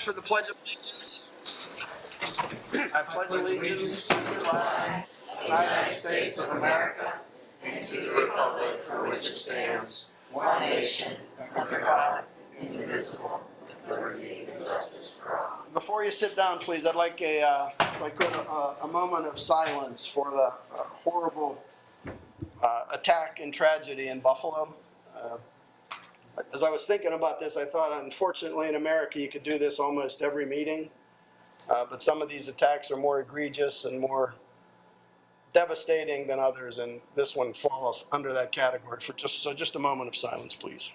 for the Pledge of Allegiance. I pledge allegiance to the flag of the United States of America, and to the republic for which it stands, one nation, under God, indivisible, with liberty and justice for all. Before you sit down, please, I'd like a moment of silence for the horrible attack and tragedy in Buffalo. As I was thinking about this, I thought, unfortunately, in America, you could do this almost every meeting. But some of these attacks are more egregious and more devastating than others, and this one falls under that category. Just a moment of silence, please.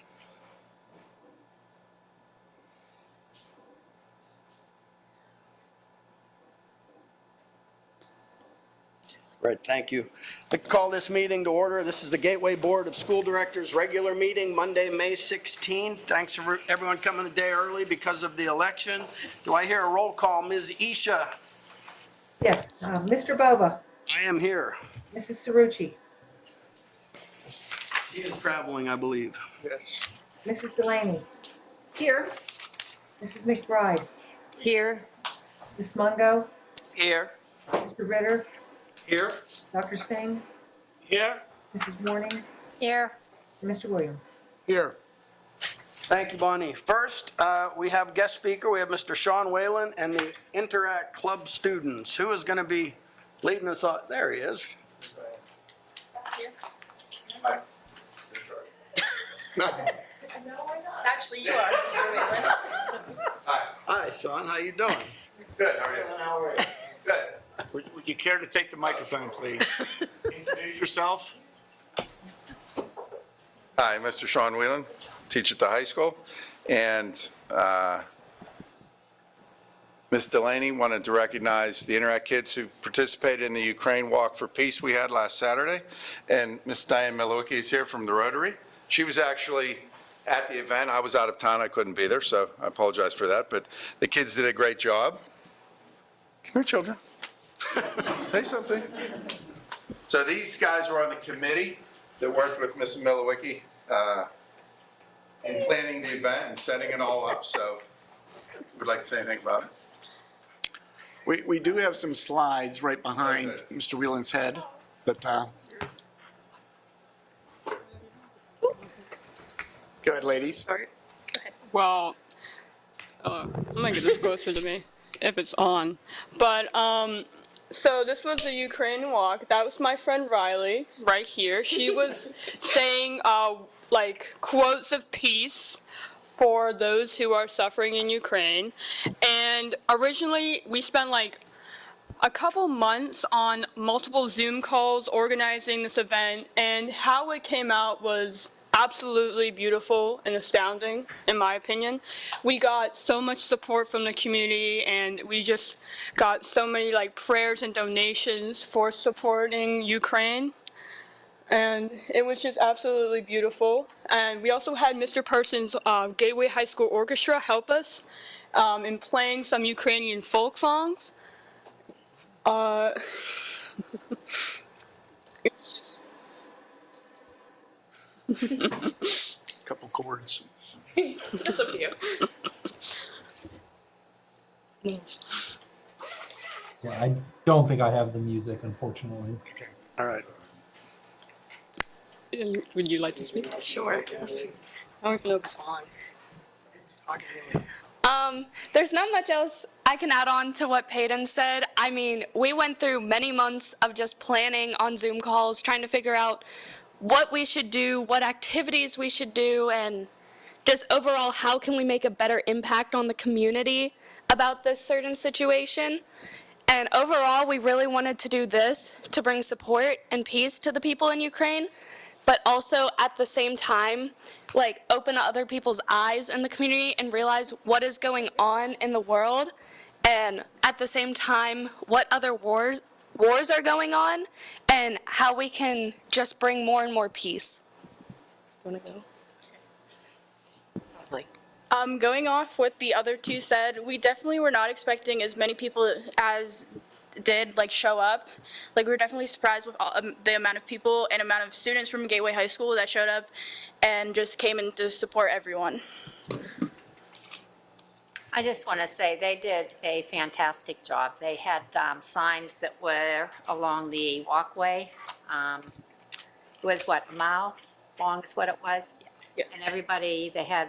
Right, thank you. I'd like to call this meeting to order. This is the Gateway Board of School Directors regular meeting, Monday, May 16th. Thanks for everyone coming a day early because of the election. Do I hear a roll call? Ms. Isha? Yes, Mr. Boba, I am here. Mrs. Cerrucci, She is traveling, I believe. Yes. Mrs. Delaney, Here. Mrs. McBride, Here. Ms. Mungo, Here. Mr. Ritter, Here. Dr. Singh, Here. Mrs. Warning, Here. and Mr. Williams. Here. Thank you, Bonnie. First, we have guest speaker. We have Mr. Sean Whalen and the Interact Club students. Who is going to be leading us on? There he is. Actually, you are, Mr. Whalen. Hi, Sean. How you doing? Good, how are you? Good. Would you care to take the microphone, please? Introduce yourself. Hi, Mr. Sean Whelan, teach at the high school, and Ms. Delaney wanted to recognize the Interact kids who participated in the Ukraine Walk for Peace we had last Saturday, and Ms. Diane Milowicki is here from the Rotary. She was actually at the event. I was out of town, I couldn't be there, so I apologize for that, but the kids did a great job. Come here, children. Say something. So these guys were on the committee that worked with Ms. Milowicki in planning the event and setting it all up, so would like to say anything about it? We do have some slides right behind Mr. Whelan's head, but go ahead, ladies. Sorry. Well, I'm gonna get this closer to me if it's on. But so this was the Ukraine walk. That was my friend Riley right here. She was saying like quotes of peace for those who are suffering in Ukraine. And originally we spent like a couple months on multiple Zoom calls organizing this event, and how it came out was absolutely beautiful and astounding, in my opinion. We got so much support from the community, and we just got so many like prayers and donations for supporting Ukraine. And it was just absolutely beautiful. And we also had Mr. Person's Gateway High School Orchestra help us in playing some Ukrainian folk songs. It was just Couple chords. just a few. Yeah, I don't think I have the music, unfortunately. Okay. All right. Would you like to speak? Sure. I don't even know if it's on. There's not much else I can add on to what Peyton said. I mean, we went through many months of just planning on Zoom calls, trying to figure out what we should do, what activities we should do, and just overall, how can we make a better impact on the community about this certain situation. And overall, we really wanted to do this to bring support and peace to the people in Ukraine, but also at the same time, like open other people's eyes in the community and realize what is going on in the world, and at the same time, what other wars are going on, and how we can just bring more and more peace. You want to go? Going off what the other two said, we definitely were not expecting as many people as did show up. We were definitely surprised with the amount of people and amount of students from Gateway High School that showed up and just came in to support everyone. I just want to say they did a fantastic job. They had signs that were along the walkway. It was what, a mile long is what it was? Yes. And everybody, they had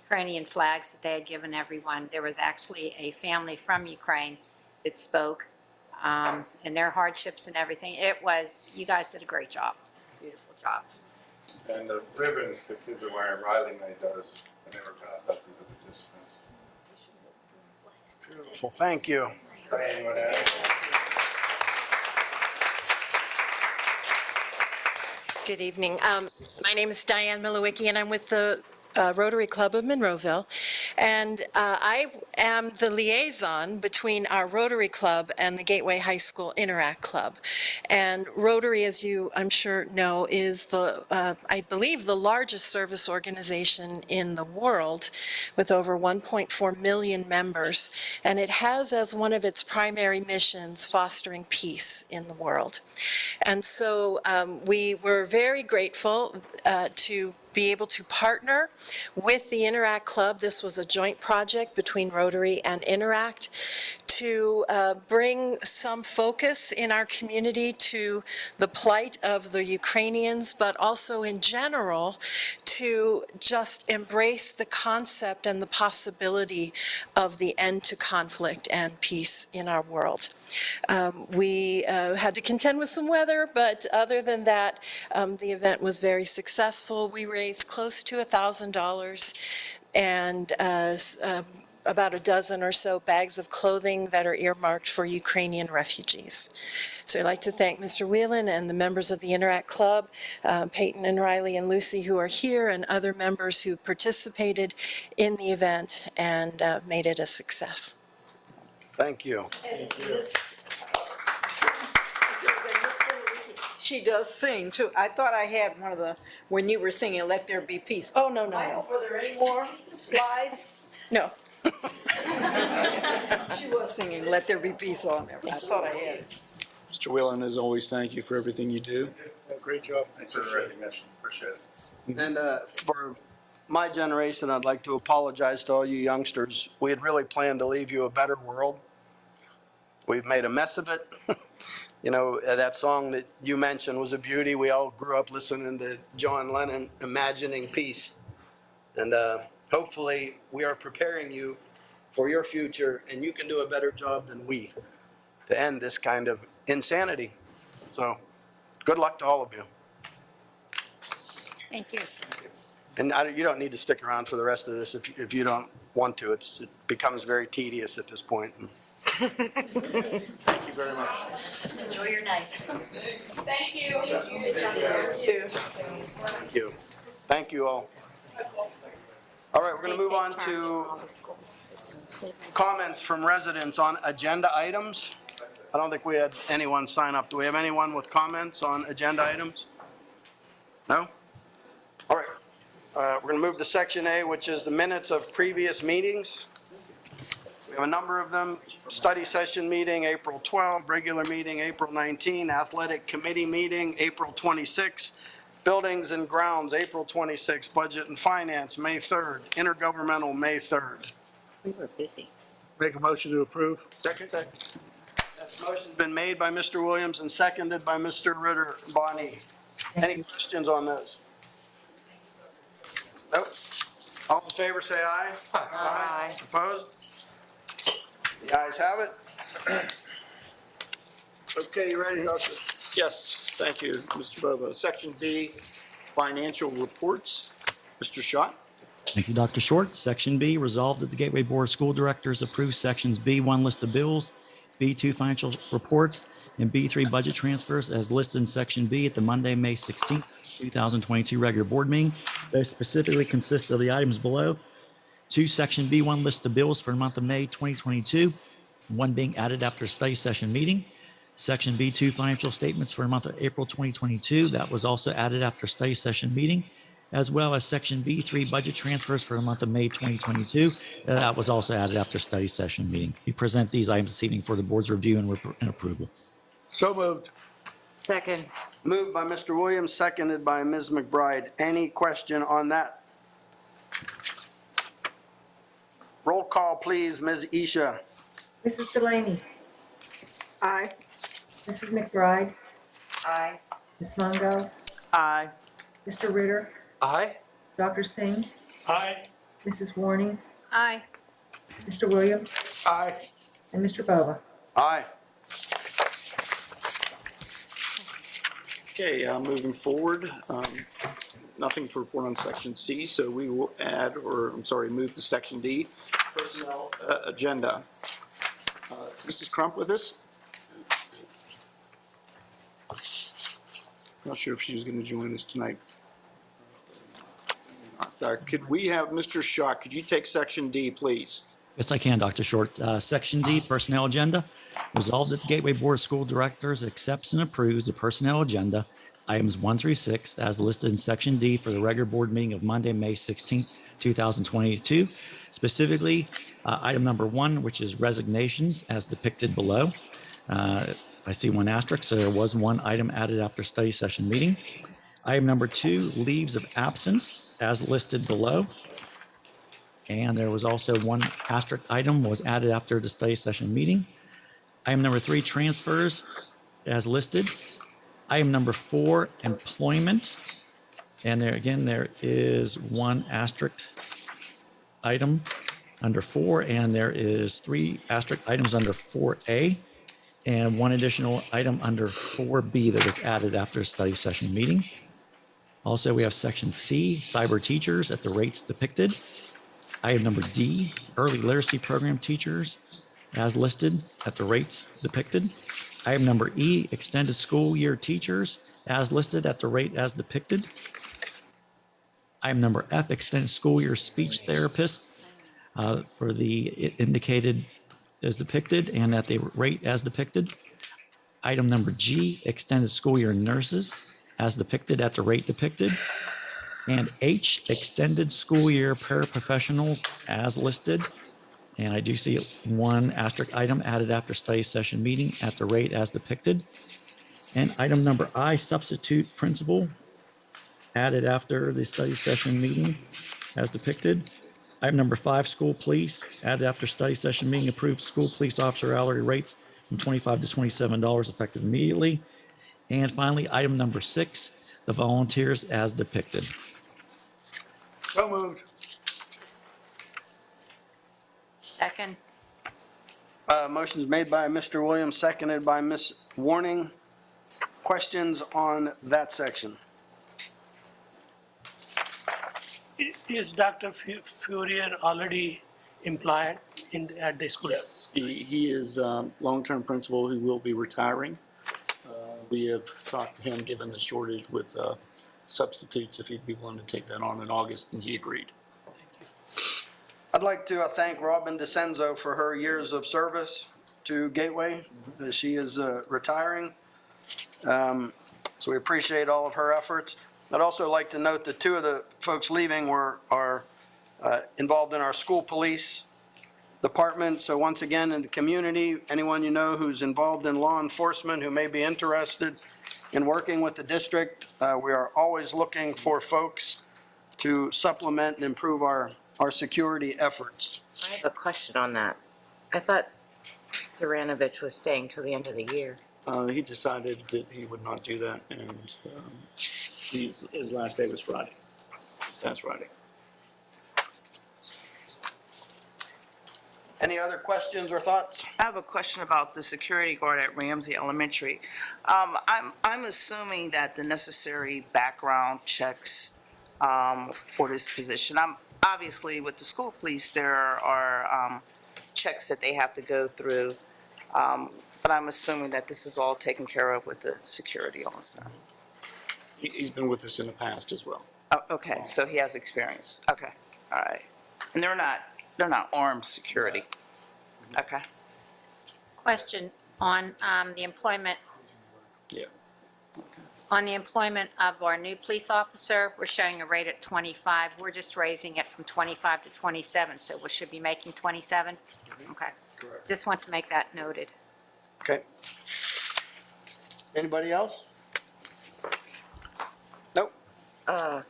Ukrainian flags that they had given everyone. There was actually a family from Ukraine that spoke, and their hardships and everything. It was, you guys did a great job, beautiful job. And the ribbons the kids are wearing, Riley made those, and they were passed out to the participants. Well, thank you. Diane, you want to add? Good evening. My name is Diane Milowicki, and I'm with the Rotary Club of Monroeville. And I am the liaison between our Rotary Club and the Gateway High School Interact Club. And Rotary, as you, I'm sure, know, is the, I believe, the largest service organization in the world with over 1.4 million members. And it has as one of its primary missions fostering peace in the world. And so we were very grateful to be able to partner with the Interact Club. This was a joint project between Rotary and Interact to bring some focus in our community to the plight of the Ukrainians, but also in general to just embrace the concept and the possibility of the end to conflict and peace in our world. We had to contend with some weather, but other than that, the event was very successful. We raised close to $1,000 and about a dozen or so bags of clothing that are earmarked for Ukrainian refugees. So I'd like to thank Mr. Whelan and the members of the Interact Club, Peyton and Riley and Lucy who are here, and other members who participated in the event and made it a success. Thank you. She does sing too. I thought I had one of the, when you were singing, Let There Be Peace. Oh, no, no, no. Were there any more slides? No. She was singing Let There Be Peace on there. I thought I had it. Mr. Whelan, as always, thank you for everything you do. Great job. Thanks for the recognition. Appreciate it. And for my generation, I'd like to apologize to all you youngsters. We had really planned to leave you a better world. We've made a mess of it. You know, that song that you mentioned was a beauty. We all grew up listening to John Lennon, Imagining Peace. And hopefully we are preparing you for your future, and you can do a better job than we to end this kind of insanity. So good luck to all of you. Thank you. And you don't need to stick around for the rest of this if you don't want to. It becomes very tedious at this point. Thank you very much. Enjoy your night. Thank you. Thank you. Thank you all. All right, we're going to move on to comments from residents on agenda items. I don't think we had anyone sign up. Do we have anyone with comments on agenda items? No? All right. We're going to move to Section A, which is the minutes of previous meetings. We have a number of them. Study session meeting, April 12, regular meeting, April 19, athletic committee meeting, April 26, buildings and grounds, April 26, budget and finance, May 3rd, intergovernmental, May 3rd. We were busy. Make a motion to approve. Second. That motion's been made by Mr. Williams and seconded by Mr. Ritter Bonnie. Any questions on those? Nope. All in favor, say aye. Aye. Opposed? The ayes have it. Okay, you ready, Doctor? Yes, thank you, Mr. Bobo. Section B, financial reports. Mr. Schott? Thank you, Dr. Short. Section B, resolved that the Gateway Board of School Directors approve sections B1 list of bills, B2 financial reports, and B3 budget transfers as listed in section B at the Monday, May 16th, 2022 regular board meeting. Those specifically consist of the items below. 2, section B1 list of bills for the month of May 2022, one being added after a study session meeting. Section B2 financial statements for the month of April 2022, that was also added after a study session meeting, as well as section B3 budget transfers for the month of May 2022. That was also added after a study session meeting. We present these items this evening for the board's review and approval. So moved. Second. Moved by Mr. Williams, seconded by Ms. McBride. Any question on that? Roll call, please, Ms. Isha. Mrs. Delaney, Aye. Mrs. McBride, Aye. Ms. Mungo, Aye. Mr. Ritter, Aye. Dr. Singh, Aye. Mrs. Warning, Aye. Mr. Williams, Aye. and Mr. Bova. Aye. Okay, moving forward, nothing to report on section C, so we will move to section D, personnel agenda. Mrs. Crump with us? Not sure if she was going to join us tonight. Could we have Mr. Schott, could you take section D, please? Yes, I can, Dr. Short. Section D, Personnel Agenda. Resolved that the Gateway Board of School Directors accepts and approves the personnel agenda, items 1 through 6, as listed in Section D for the regular board meeting of Monday, May 16th, 2022. Specifically, item number 1, which is resignations, as depicted below. I see one asterisk, so there was one item added after study session meeting. Item number 2, leaves of absence, as listed below. And there was also one asterisk item was added after the study session meeting. Item number 3, transfers as listed. Item number 4, employment. And there again, there is one asterisk item under 4, and there is 3 asterisk items under 4A, and one additional item under 4B that was added after a study session meeting. Also, we have section C, cyber teachers at the rates depicted. Item number D, early literacy program teachers as listed at the rates depicted. Item number E, extended school year teachers as listed at the rate as depicted. Item number F, extended school year speech therapists for the indicated as depicted and at the rate as depicted. Item number G, extended school year nurses as depicted at the rate depicted. And H, extended school year paraprofessionals as listed. And I do see one asterisk item added after study session meeting at the rate as depicted. And item number I, substitute principal, added after the study session meeting as depicted. Item number 5, school police, added after study session meeting, approved school police officer hourly rates from $25 to $27 effective immediately. And finally, item number 6, the volunteers as depicted. So moved. Second. Motion's made by Mr. Williams, seconded by Ms. Warning. Questions on that section? Is Dr. Fourier already employed at the school? Yes. He is long-term principal who will be retiring. We have talked to him, given the shortage with substitutes, if he'd be willing to take that on in August, and he agreed. I'd like to thank Robin DeCenzo for her years of service to Gateway. She is retiring. So we appreciate all of her efforts. I'd also like to note that 2 of the folks leaving are involved in our school police department. So once again, in the community, anyone you know who's involved in law enforcement who may be interested in working with the district, we are always looking for folks to supplement and improve our security efforts. I have a question on that. I thought Saranovich was staying till the end of the year. He decided that he would not do that, and his last day was Friday. That's Friday. Any other questions or thoughts? I have a question about the security guard at Ramsey Elementary. I'm assuming that the necessary background checks for this position. Obviously, with the school police, there are checks that they have to go through, but I'm assuming that this is all taken care of with the security also. He's been with us in the past as well. Oh, okay, so he has experience. Okay, all right. And they're not armed security. Okay. Question on the employment. Yeah. On the employment of our new police officer, we're showing a rate at 25. We're just raising it from 25 to 27, so we should be making 27? Okay. Correct. Just want to make that noted. Okay. Anybody else? Nope. The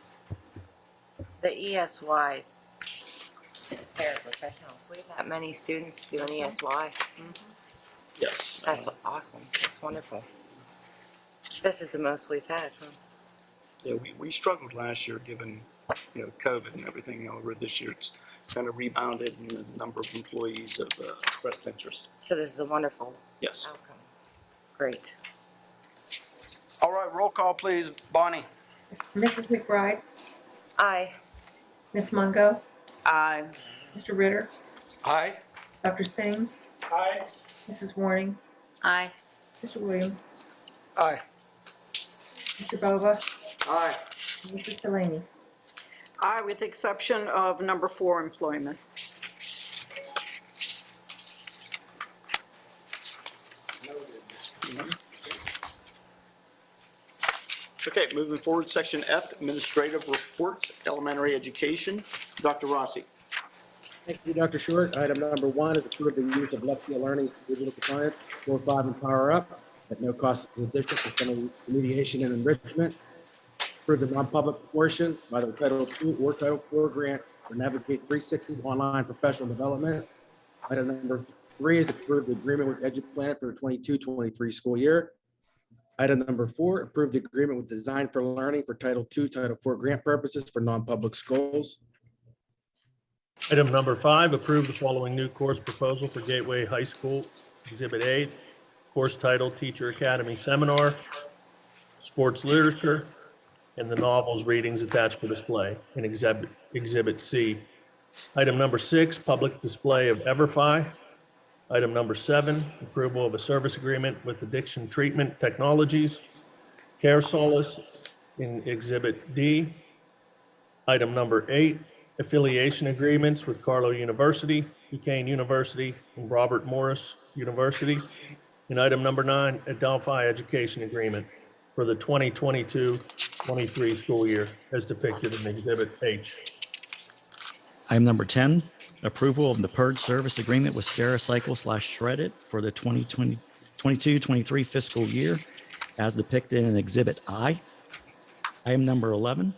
ESY paraprofessional, that many students doing ESY. Yes. That's awesome. That's wonderful. This is the most we've had. Huh? Yeah, we struggled last year given, COVID and everything. However, this year it's kind of rebounded and the number of employees have expressed interest. So this is a wonderful Yes. outcome. Great. All right, roll call, please. Bonnie? Mrs. McBride, Aye. Ms. Mungo, Aye. Mr. Ritter, Aye. Dr. Singh, Aye. Mrs. Warning, Aye. Mr. Williams, Aye. Mr. Bova, Aye. and Mrs. Delaney. Aye, with the exception of number 4, employment. Okay, moving forward, section F, administrative report, elementary education. Dr. Rossi. Thank you, Dr. Short. Item number 1 is approve the use of Lexia Learning's digital compliance 4.5 and Power Up at no cost to the district for some remediation and enrichment. Approve the non-public portion by the Title II or Title IV grants for Navigate 360 online professional development. Item number 3 is approve the agreement with EduPlanet for the 22-23 school year. Item number 4, approve the agreement with Design for Learning for Title II, Title IV grant purposes for non-public schools. Item number 5, approve the following new course proposal for Gateway High School, Exhibit A, course title Teacher Academy Seminar, Sports Literature, and the novels readings attached for display in Exhibit C. Item number 6, public display of EverFi. Item number 7, approval of a service agreement with Addiction Treatment Technologies, Care Solace in Exhibit D. Item number 8, affiliation agreements with Carlow University, Duquesne University, and Robert Morris University. And item number 9, Adelphi Education Agreement for the 2022-23 school year as depicted in Exhibit H. Item number 10, approval of the purge service agreement with Stericycle/Shred-It for the 2022-23 fiscal year as depicted in Exhibit I. Item number 11,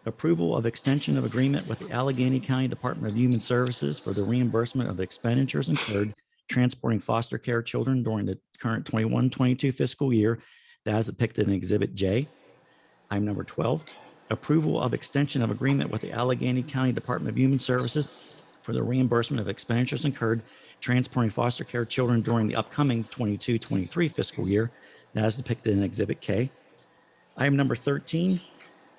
approval of extension of agreement with the Allegheny County Department of Human Services for the reimbursement of expenditures incurred transporting foster care children during the current 21-22 fiscal year as depicted in Exhibit J. Item number 12, approval of extension of agreement with the Allegheny County Department of Human Services for the reimbursement of expenditures incurred transporting foster care children during the upcoming 22-23 fiscal year as depicted in Exhibit K. Item number 13,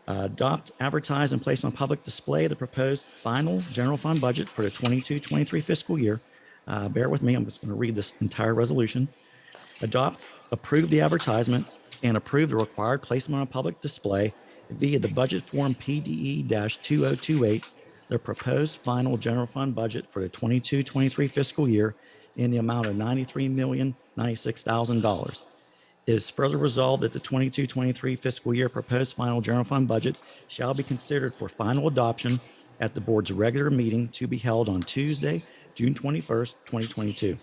adopt, advertise, and place on public display the proposed final general fund budget for the 22-23 fiscal year. Bear with me, I'm just going to read this entire resolution. Adopt, approve the advertisement, and approve the required placement on public display via the budget form PDE-2028, the proposed final general fund budget for the 22-23 fiscal year in the amount of $93,096,000. It is further resolved that the 22-23 fiscal year proposed final general fund budget shall be considered for final adoption at the board's regular meeting to be held on Tuesday, June 21st, 2022.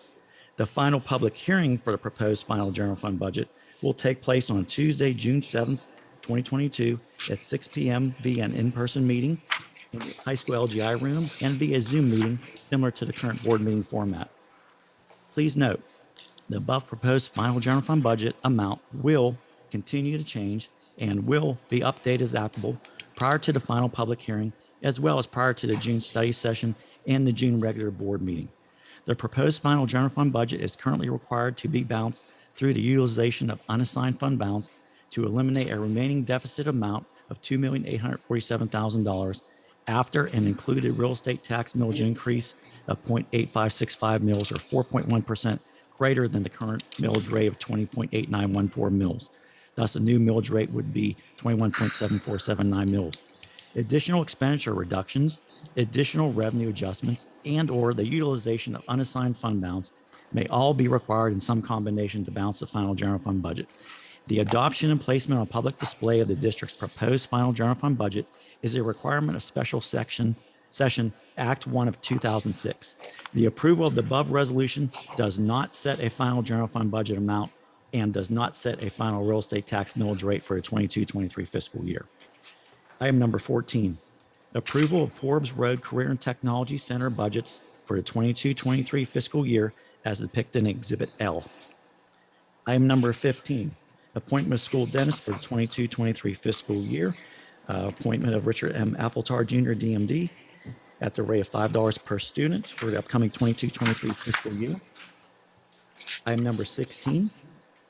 The final public hearing for the proposed final general fund budget will take place on Tuesday, June 7th, 2022 at 6 p.m. via an in-person meeting in the high school LGI room and via Zoom meeting similar to the current board meeting format. Please note, the above proposed final general fund budget amount will continue to change and will be updated as applicable prior to the final public hearing, as well as prior to the June study session and the June regular board meeting. The proposed final general fund budget is currently required to be balanced through the utilization of unassigned fund balance to eliminate a remaining deficit amount of $2,847,000 after an included real estate tax millage increase of 0.8565 mils or 4.1% greater than the current millage rate of 20.8914 mils. Thus, the new millage rate would be 21.7479 mils. Additional expenditure reductions, additional revenue adjustments, and/or the utilization of unassigned fund balance may all be required in some combination to balance the final general fund budget. The adoption and placement on public display of the district's proposed final general fund budget is a requirement of Special Session Act 1 of 2006. The approval of the above resolution does not set a final general fund budget amount and does not set a final real estate tax millage rate for the 22-23 fiscal year. Item number 14, approval of Forbes Road Career and Technology Center budgets for the 22-23 fiscal year as depicted in Exhibit L. Item number 15, appointment of school dentist for the 22-23 fiscal year. Appointment of Richard M. Appletar Jr., DMD, at the rate of $5 per student for the upcoming 22-23 fiscal year. Item number 16,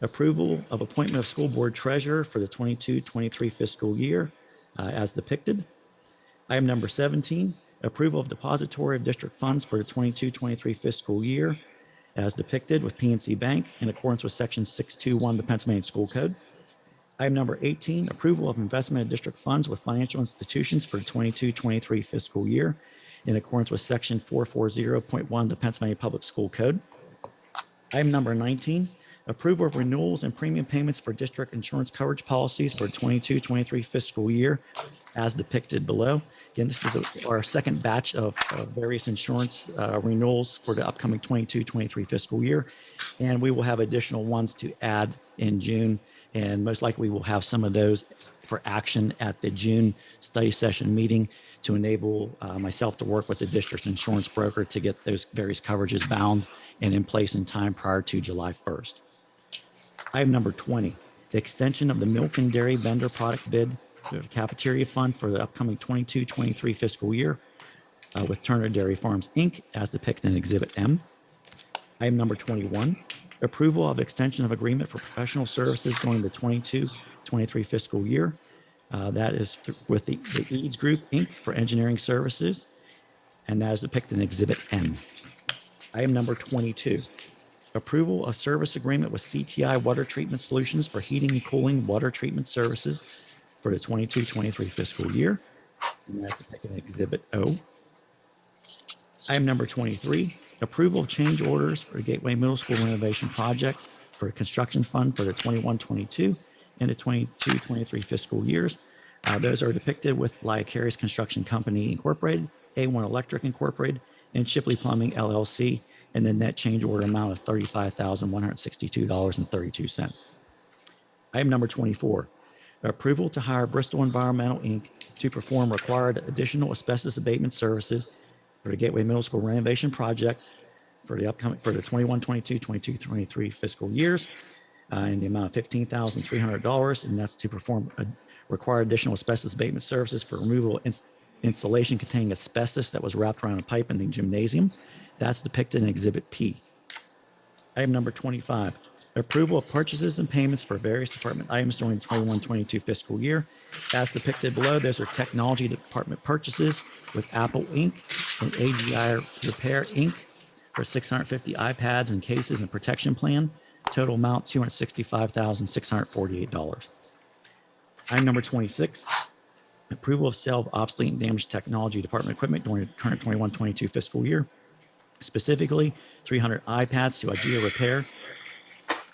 approval of appointment of school board treasurer for the 22-23 fiscal year as depicted. Item number 17, approval of depository of district funds for the 22-23 fiscal year as depicted with PNC Bank in accordance with Section 621 of the Pennsylvania School Code. Item number 18, approval of investment in district funds with financial institutions for the 22-23 fiscal year in accordance with Section 440.1 of the Pennsylvania Public School Code. Item number 19, approval of renewals and premium payments for district insurance coverage policies for 22-23 fiscal year as depicted below. Again, this is our second batch of various insurance renewals for the upcoming 22-23 fiscal year. And we will have additional ones to add in June. And most likely we will have some of those for action at the June study session meeting to enable myself to work with the district insurance broker to get those various coverages bound and in place in time prior to July 1st. Item number 20, the extension of the milk and dairy vendor product bid to the cafeteria fund for the upcoming 22-23 fiscal year with Turner Dairy Farms, Inc., as depicted in Exhibit M. Item number 21, approval of extension of agreement for professional services during the 22-23 fiscal year. That is with the Eads Group, Inc., for engineering services, and that is depicted in Exhibit N. Item number 22, approval of service agreement with CTI Water Treatment Solutions for heating and cooling water treatment services for the 22-23 fiscal year, and that's depicted in Exhibit O. Item number 23, approval of change orders for the Gateway Middle School renovation project for a construction fund for the 21-22 and the 22-23 fiscal years. Those are depicted with Lycarius Construction Company Incorporated, A1 Electric Incorporated, and Shipley Plumbing LLC, and the net change order amount of $35,162.32. Item number 24, approval to hire Bristol Environmental, Inc. to perform required additional asbestos abatement services for the Gateway Middle School renovation project for the 21-22, 22-23 fiscal years in the amount of $15,300, and that's to perform required additional asbestos abatement services for removal of installation containing asbestos that was wrapped around a pipe in the gymnasium. That's depicted in Exhibit P. Item number 25, approval of purchases and payments for various department items during the 21-22 fiscal year. As depicted below, those are technology department purchases with Apple Inc. and AGI Repair Inc. for 650 iPads and cases and protection plan. Total amount $265,648. Item number 26, approval of sale of obsolete and damaged technology department equipment during the current 21-22 fiscal year. Specifically, 300 iPads to IGEA Repair.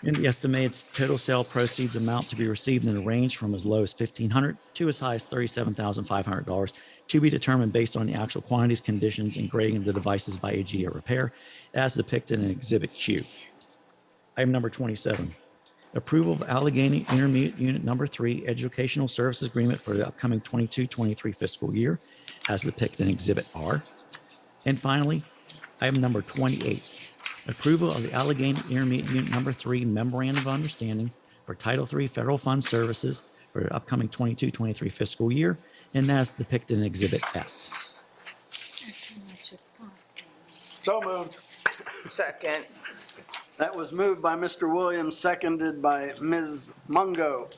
And the estimated total sale proceeds amount to be received in a range from as low as $1,500 to as high as $37,500, to be determined based on the actual quantities, conditions, and grading of the devices by IGEA Repair, as depicted in Exhibit Q. Item number 27, approval of Allegheny Intermediate Unit Number 3 Educational Services Agreement for the upcoming 22-23 fiscal year, as depicted in Exhibit R. And finally, item number 28, approval of the Allegheny Intermediate Unit Number 3 Memorandum of Understanding for Title III Federal Fund Services for the upcoming 22-23 fiscal year, and that's depicted in Exhibit S. So moved. Second. That was moved by Mr. Williams, seconded by Ms. Mungo.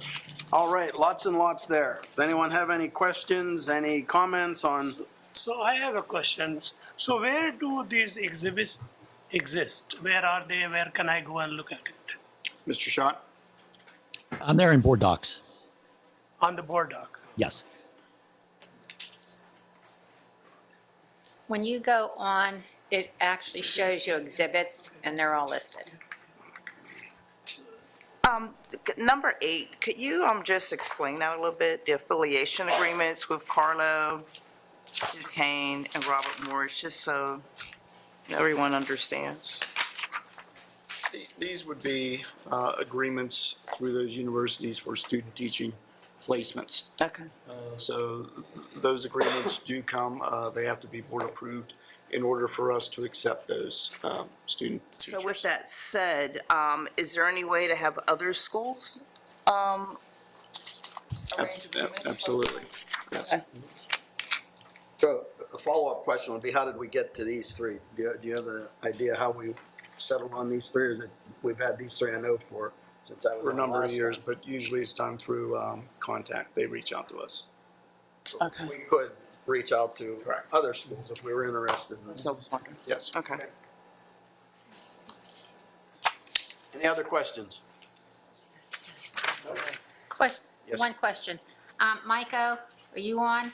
All right, lots and lots there. Does anyone have any questions, any comments on? So I have a question. So where do these exhibits exist? Where are they? Where can I go and look at it? Mr. Schott? I'm there in board docs. On the board doc? Yes. When you go on, it actually shows you exhibits, and they're all listed. Number 8, could you just explain that a little bit? The affiliation agreements with Carlo, Duquesne, and Robert Morris, just so everyone understands. These would be agreements through those universities for student teaching placements. Okay. So those agreements do come, they have to be board approved in order for us to accept those student teachers. So with that said, is there any way to have other schools arrange agreements? Absolutely, yes. Okay. So a follow-up question would be, how did we get to these three? Do you have an idea how we settled on these three? Or is it, we've had these three, I know, since I was For a on number of last years, time. but usually it's done through contact. They reach out to us. Okay. We could reach out to other schools if we were interested in this. So I was wondering. Yes. Okay. Any other questions? Question, Yes. one question. Maiko, are you on?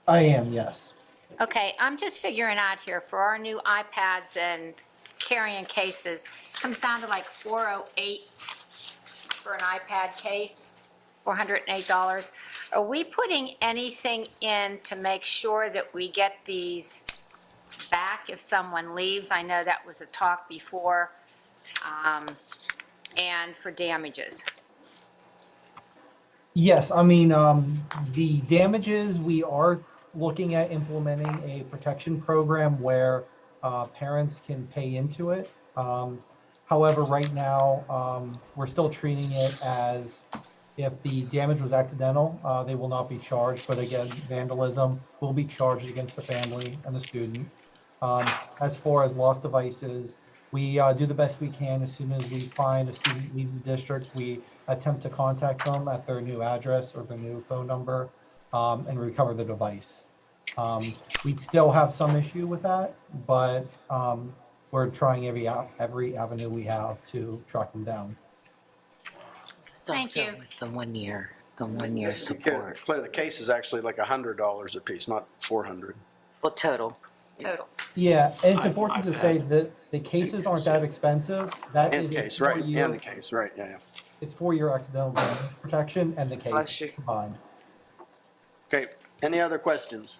I am, yes. Okay, I'm just figuring out here for our new iPads and carrying cases, comes down to like $408 for an iPad case, $408. Are we putting anything in to make sure that we get these back if someone leaves? I know that was a talk before, and for damages. Yes, I mean, the damages, we are looking at implementing a protection program where parents can pay into it. However, right now, we're still treating it as if the damage was accidental, they will not be charged. But again, vandalism will be charged against the family and the student. As far as lost devices, we do the best we can. As soon as we find a student leaves the district, we attempt to contact them at their new address or their new phone number and recover the device. We still have some issue with that, but we're trying every avenue we have to track them down. Thank you. The 1 year, To be support. clear, the case is actually like $100 a piece, not 400. Well, total. Total. Yeah, and it's important to say that the cases aren't that expensive. That And is the a case, right, 4-year and the case, right, yeah, yeah. It's 4-year accidental damage protection and the Bless case you. combined. Okay, any other questions?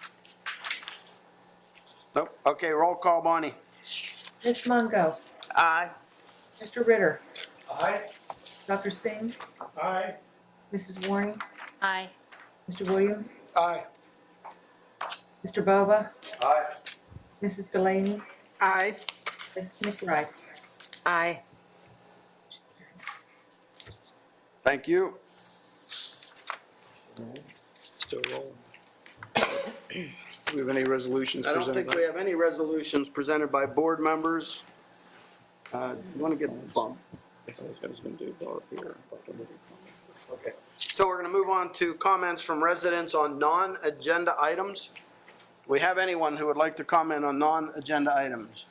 Nope, okay, roll call, Bonnie. Ms. Mungo, Aye. Mr. Ritter, Aye. Dr. Singh, Aye. Mrs. Warning, Aye. Mr. Williams, Aye. Mr. Bova, Aye. Mrs. Delaney, Aye. Mrs. McBride. Aye. Thank you. Still rolling. Do we have any resolutions I don't presented? think we have any resolutions presented by board members. You want to get the bump? That's all I was going to do, bar up here. Okay. So we're going to move on to comments from residents on non-agenda items. Do we have anyone who would like to comment on non-agenda items?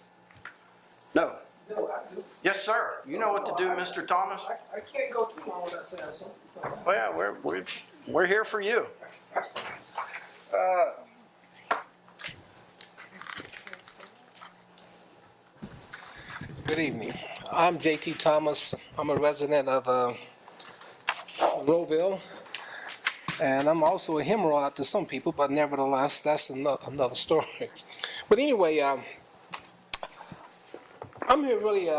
No? No, I do. Yes, sir. You know what to do, Mr. Thomas. I can't go too long without saying something. Oh, yeah, we're here for you. Good evening. I'm J.T. Thomas. I'm a resident of Rowville, and I'm also a hemorrhoid to some people, but nevertheless, that's another story. But anyway, I'm here really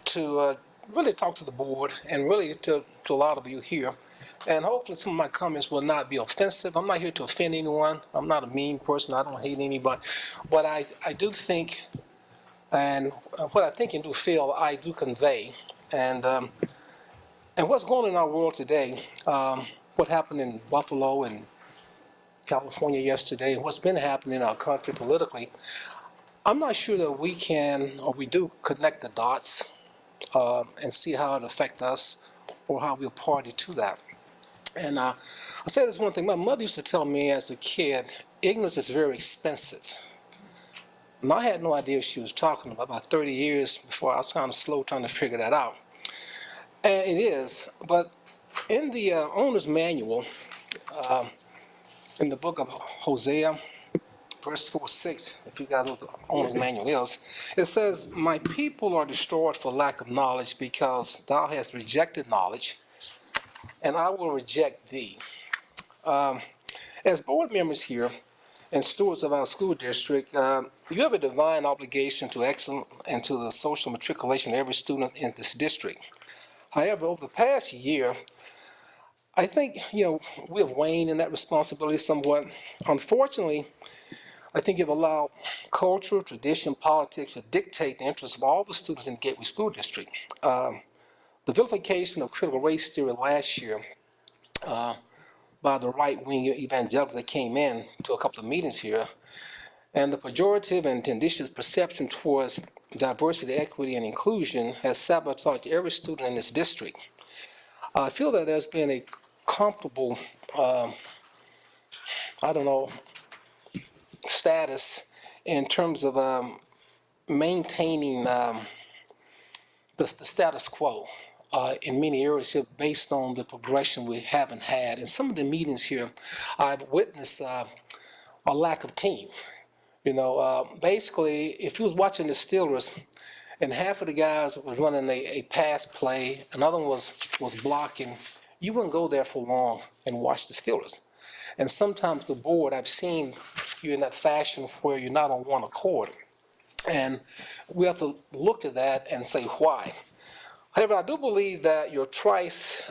to really talk to the board and really to a lot of you here. And hopefully some of my comments will not be offensive. I'm not here to offend anyone. I'm not a mean person. I don't hate anybody. But I do think, and what I think and do feel, I do convey. And what's going on in our world today, what happened in Buffalo and California yesterday, and what's been happening in our country politically, I'm not sure that we can, or we do, connect the dots and see how it affects us or how we're party to that. And I'll say this one thing. My mother used to tell me as a kid, ignorance is very expensive. And I had no idea what she was talking about 30 years before. I was kind of slow trying to figure that out. And it is, but in the owner's manual, in the book of Hosea, verse 4:6, if you guys know what the owner's manual is, it says, "My people are destroyed for lack of knowledge, because thou hast rejected knowledge, and I will reject thee." As board members here and stewards of our school district, you have a divine obligation to excel and to the social matriculation of every student in this district. However, over the past year, I think, we've waned in that responsibility somewhat. Unfortunately, I think you've allowed culture, tradition, politics to dictate the interests of all the students in the Gateway School District. The vilification of critical race theory last year by the right-wing evangelicals that came in to a couple of meetings here, and the pejorative and tendentious perception towards diversity, equity, and inclusion has sabotaged every student in this district. I feel that there's been a comfortable, status in terms of maintaining the status quo in many areas here based on the progression we haven't had. In some of the meetings here, I've witnessed a lack of team. Basically, if you was watching the Steelers and half of the guys was running a pass play, another one was blocking, you wouldn't go there for long and watch the Steelers. And sometimes the board, I've seen you in that fashion where you're not on one accord. And we have to look at that and say why. However, I do believe that your trice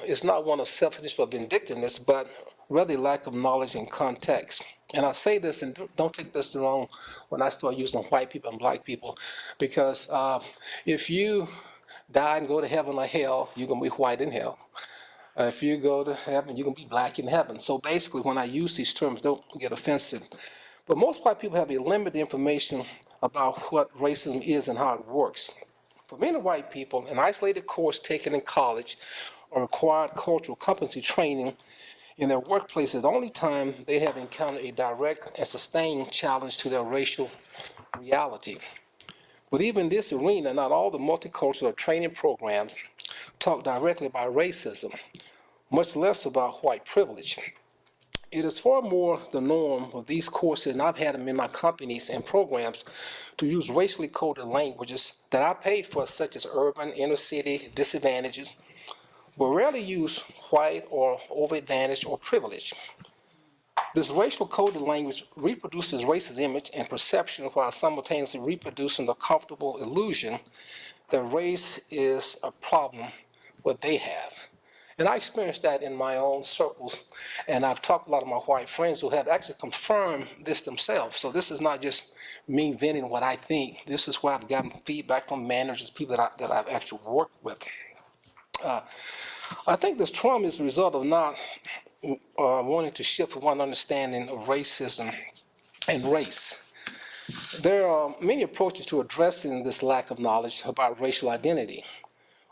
is not one of selfishness or vindictiveness, but rather lack of knowledge and context. And I say this, and don't take this wrong when I start using white people and black people, because if you die and go to heaven or hell, you're going to be white in hell. If you go to heaven, you're going to be black in heaven. So basically, when I use these terms, don't get offensive. But most white people have a limited information about what racism is and how it works. For many white people, an isolated course taken in college or required cultural competency training in their workplace is the only time they have encountered a direct and sustained challenge to their racial reality. But even in this arena, not all the multicultural training programs talk directly about racism, much less about white privilege. It is far more the norm of these courses, and I've had them in my companies and programs, to use racially coded languages that I paid for, such as urban, inner city, disadvantages, but rarely use white or overadvantaged or privileged. This racial coded language reproduces racist image and perception while simultaneously reproducing the comfortable illusion that race is a problem, what they have. And I experienced that in my own circles, and I've talked to a lot of my white friends who have actually confirmed this themselves. So this is not just me venting what I think. This is where I've gotten feedback from managers, people that I've actually worked with. I think this trauma is the result of not wanting to shift one understanding of racism and race. There are many approaches to addressing this lack of knowledge about racial identity.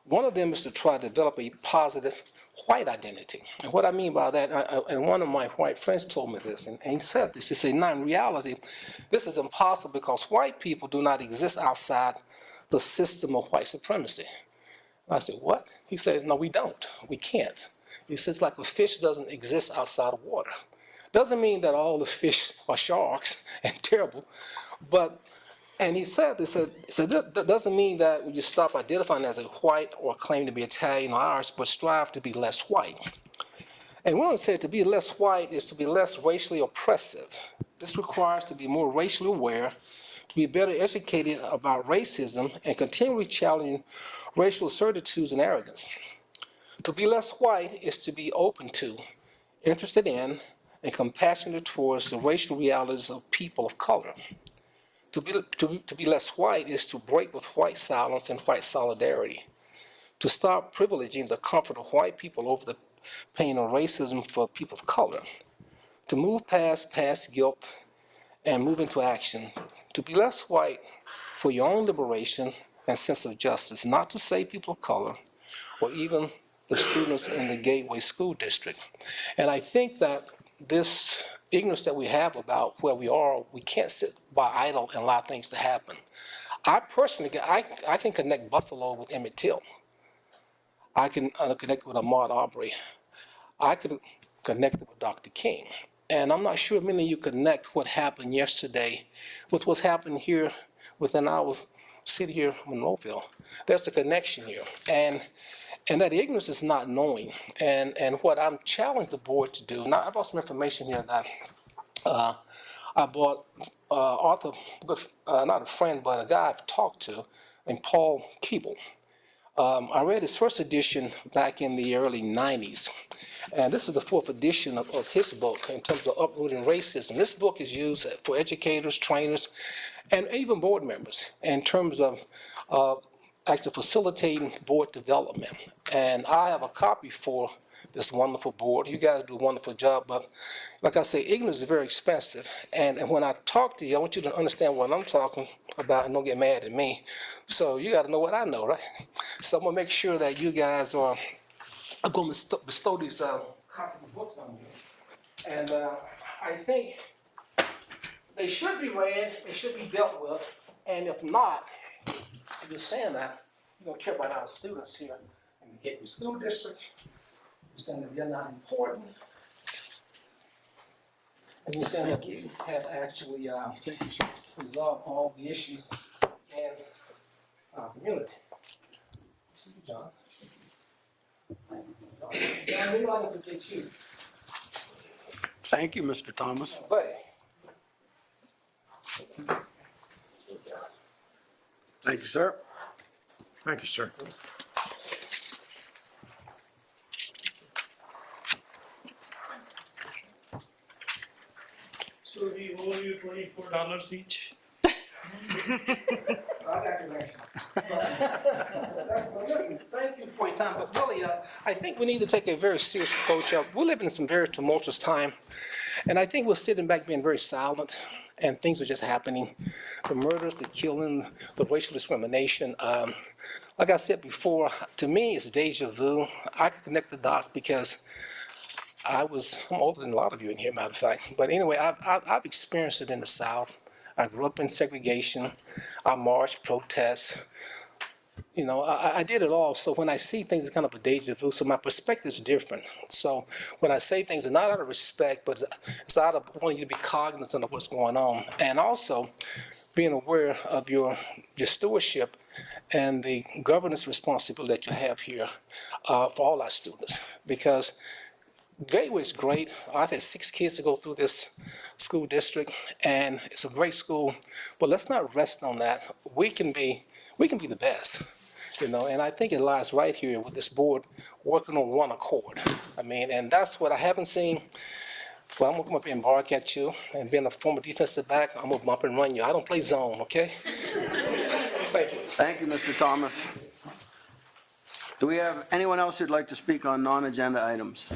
One of them is to try to develop a positive white identity. And what I mean by that, and one of my white friends told me this, and he said this, he said, "No, in reality, this is impossible because white people do not exist outside the system of white supremacy." I said, "What?" He said, "No, we don't. We can't." He says, like a fish doesn't exist outside of water. Doesn't mean that all the fish are sharks and terrible, but, and he said that doesn't mean that you stop identifying as a white or claim to be Italian or Irish, but strive to be less white. And one said to be less white is to be less racially oppressive. This requires to be more racially aware, to be better educated about racism, and continually challenging racial certitudes and arrogance. To be less white is to be open to, interested in, and compassionate towards the racial realities of people of color. To be less white is to break with white silence and white solidarity. To stop privileging the comfort of white people over the pain of racism for people of color. To move past past guilt and move into action. To be less white for your own liberation and sense of justice, not to save people of color or even the students in the Gateway School District. And I think that this ignorance that we have about where we are, we can't sit by idle and allow things to happen. I personally, I can connect Buffalo with Emmett Till. I can connect with Ahmaud Arbery. I could connect it with Dr. King. And I'm not sure many of you connect what happened yesterday with what's happened here within our city here in Monroeville. There's a connection here. And that ignorance is not knowing. And what I'm challenging the board to do, now I brought some information here that I brought Arthur, not a friend, but a guy I've talked to, named Paul Keeble. I read his first edition back in the early 90s. And this is the fourth edition of his book in terms of uprooting racism. This book is used for educators, trainers, and even board members in terms of actually facilitating board development. And I have a copy for this wonderful board. You guys do a wonderful job, but like I say, ignorance is very expensive. And when I talk to you, I want you to understand what I'm talking about and don't get mad at me. So you got to know what I know, right? So I'm going to make sure that you guys are going to bestow these copies of books on you. And I think they should be read, they should be dealt with, and if not, I'm just saying that, you don't care about our students here in the Gateway School District. You're saying that they're not important. And you're saying that you have actually resolved all the issues in our community. John. John, we're not going to forget you. Thank you, Mr. Thomas. Buddy. Thank you, sir. Thank you, sir. So we owe you $24 each. I got connection. But listen, thank you for your time, but really, I think we need to take a very serious approach. We're living in some very tumultuous time, and I think we're sitting back being very silent, and things are just happening. The murders, the killing, the racial discrimination. Like I said before, to me, it's deja vu. I can connect the dots because I'm older than a lot of you in here, matter of fact. But anyway, I've experienced it in the South. I grew up in segregation. I marched, protests. You know, I did it all. So when I see things, it's kind of a deja vu. So my perspective is different. So when I say things, it's not out of respect, but it's out of wanting you to be cognizant of what's going on. And also being aware of your stewardship and the governance responsibility that you have here for all our students. Because Gateway is great. I've had 6 kids to go through this school district, and it's a great school. But let's not rest on that. We can be the best, you know. And I think it lies right here with this board working on one accord. I mean, and that's what I haven't seen. Well, I'm gonna come up here and bark at you, and being a former defensive back, I'm gonna bump and run you. I don't play zone, okay? Thank you. Thank you, Mr. Thomas. Do we have anyone else who'd like to speak on non-agenda items?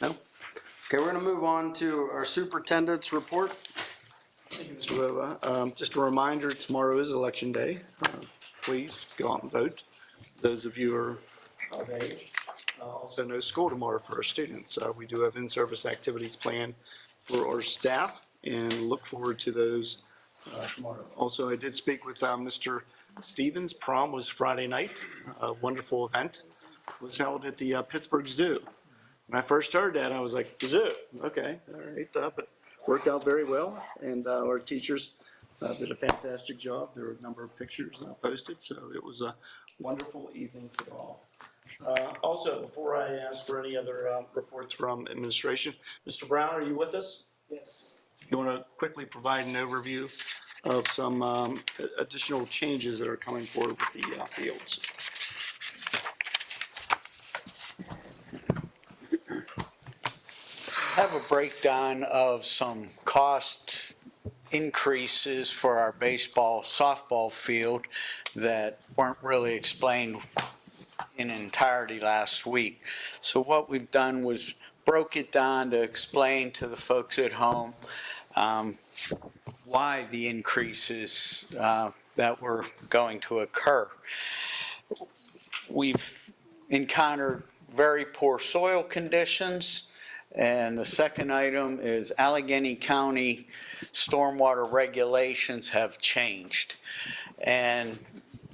No? Okay, we're going to move on to our superintendent's report. Thank you, Mr. Bova. Just a reminder, tomorrow is Election Day. Please go out and vote. Those of you who are of age. Also, no school tomorrow for our students. We do have in-service activities planned for our staff and look forward to those tomorrow. Also, I did speak with Mr. Stevens. Prom was Friday night. A wonderful event. It was held at the Pittsburgh Zoo. When I first heard that, I was like, zoo, okay, all right, but worked out very well, and our teachers did a fantastic job. There were a number of pictures posted, so it was a wonderful evening for all. Also, before I ask for any other reports from administration, Mr. Brown, are you with us? Yes. You want to quickly provide an overview of some additional changes that are coming forward with the fields? Have a breakdown of some cost increases for our baseball, softball field that weren't really explained in entirety last week. So what we've done was broke it down to explain to the folks at home why the increases that were going to occur. We've encountered very poor soil conditions. And the second item is Allegheny County stormwater regulations have changed. And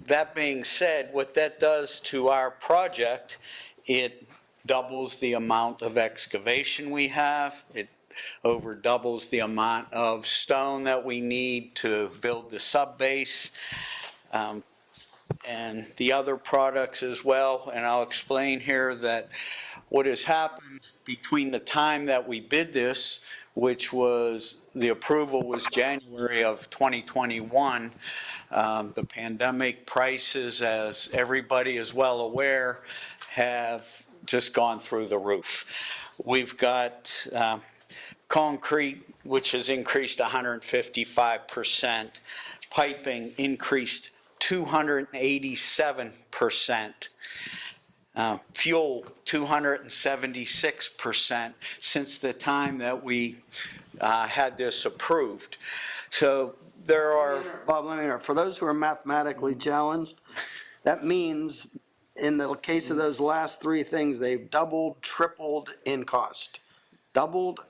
that being said, what that does to our project, it doubles the amount of excavation we have. It over doubles the amount of stone that we need to build the subbase. And the other products as well. And I'll explain here that what has happened between the time that we bid this, which was, the approval was January of 2021. The pandemic prices, as everybody is well aware, have just gone through the roof. We've got concrete, which has increased 155%. Piping increased 287%. Fuel, 276% since the time that we had this approved. So there are... Bob, let me interrupt. For those who are mathematically challenged, that means in the case of those last three things, they've doubled, tripled in cost. Doubled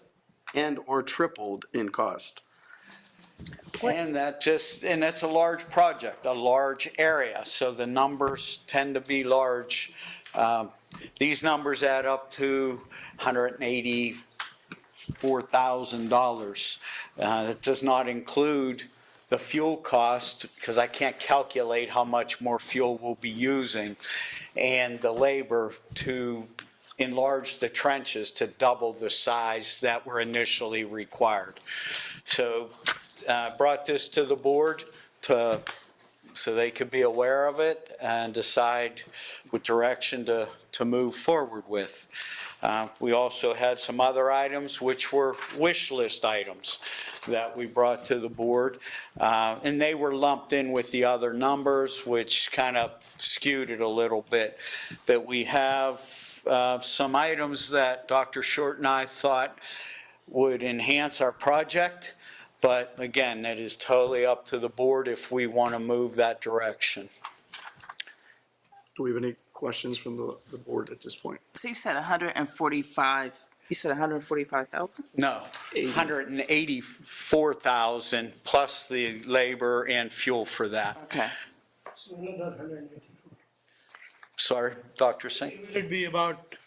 and or tripled in cost. And that's a large project, a large area, so the numbers tend to be large. These numbers add up to $184,000. That does not include the fuel cost, because I can't calculate how much more fuel we'll be using, and the labor to enlarge the trenches to double the size that were initially required. So brought this to the board so they could be aware of it and decide what direction to move forward with. We also had some other items which were wish list items that we brought to the board, and they were lumped in with the other numbers, which kind of skewed it a little bit. But we have some items that Dr. Short and I thought would enhance our project. But again, that is totally up to the board if we want to move that direction. Do we have any questions from the board at this point? So you said 145, you said 145,000? No, 184,000 plus the labor and fuel for that. Okay. So another 184. Sorry, Dr. Singh? Will it be about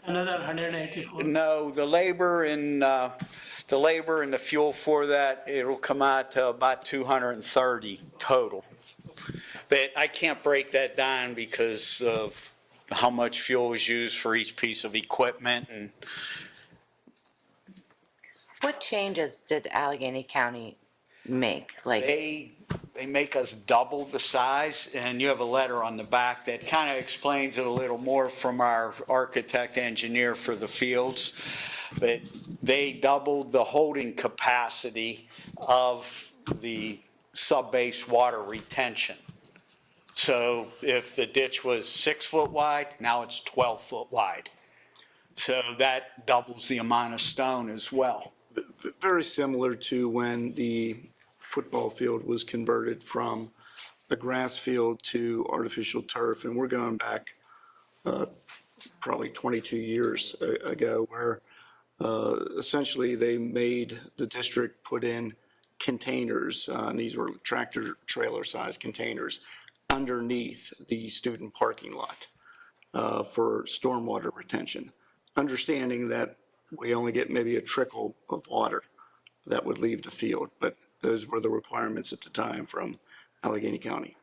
another 184? No, the labor and the fuel for that, it'll come out to about 230 total. But I can't break that down because of how much fuel is used for each piece of equipment. And What changes did Allegheny County make? Like, they make us double the size, and you have a letter on the back that kind of explains it a little more from our architect engineer for the fields. But they doubled the holding capacity of the sub-base water retention. So if the ditch was 6 foot wide, now it's 12 foot wide. So that doubles the amount of stone as well. Very similar to when the football field was converted from a grass field to artificial turf. And we're going back probably 22 years ago, where essentially they made the district put in containers, and these were tractor trailer sized containers, underneath the student parking lot for stormwater retention, understanding that we only get maybe a trickle of water that would leave the field, but those were the requirements at the time from Allegheny County.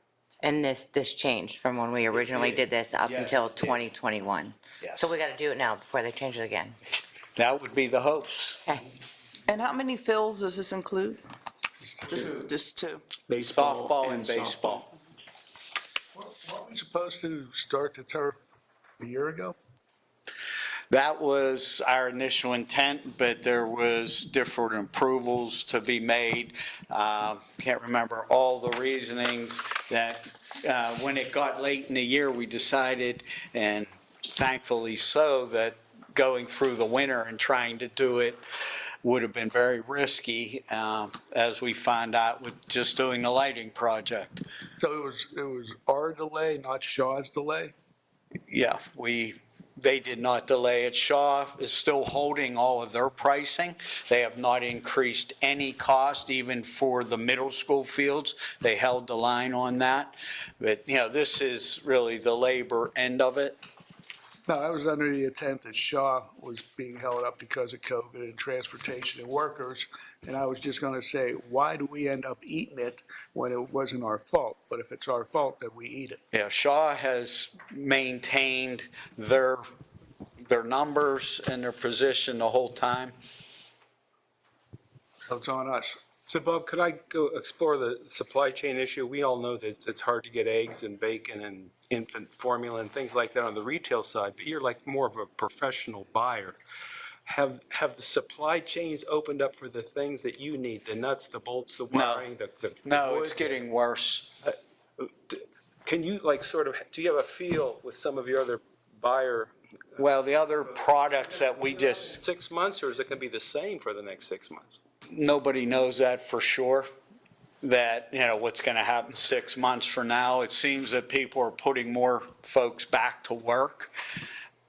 and this changed from when we originally did this up Yes, until it did. 2021. Yes. So we got to do it now before they change it again. That would be the hopes. Okay. And how many fields does this include? Just two. Baseball Softball and baseball. Weren't we supposed to start the turf a year ago? That was our initial intent, but there was different approvals to be made. Can't remember all the reasonings that, when it got late in the year, we decided, and thankfully so, that going through the winter and trying to do it would have been very risky, as we found out with just doing the lighting project. So it was our delay, not Shaw's delay? Yeah, they did not delay it. Shaw is still holding all of their pricing. They have not increased any cost, even for the middle school fields. They held the line on that. But, this is really the labor end of it. No, I was under the intent that Shaw was being held up because of COVID and transportation and workers. And I was just going to say, why do we end up eating it when it wasn't our fault? But if it's our fault, then we eat it. Yeah, Shaw has maintained their numbers and their position the whole time. So it's on us. So Bob, could I go explore the supply chain issue? We all know that it's hard to get eggs and bacon and infant formula and things like that on the retail side, but you're like more of a professional buyer. Have the supply chains opened up for the things that you need, the nuts, the bolts, the wiring, the No, wood? it's getting worse. Can you like sort of, do you have a feel with some of your other buyer? Well, the other products that we just, 6 months, or is it going to be the same for the next 6 months? nobody knows that for sure, that, you know, what's going to happen 6 months from now. It seems that people are putting more folks back to work,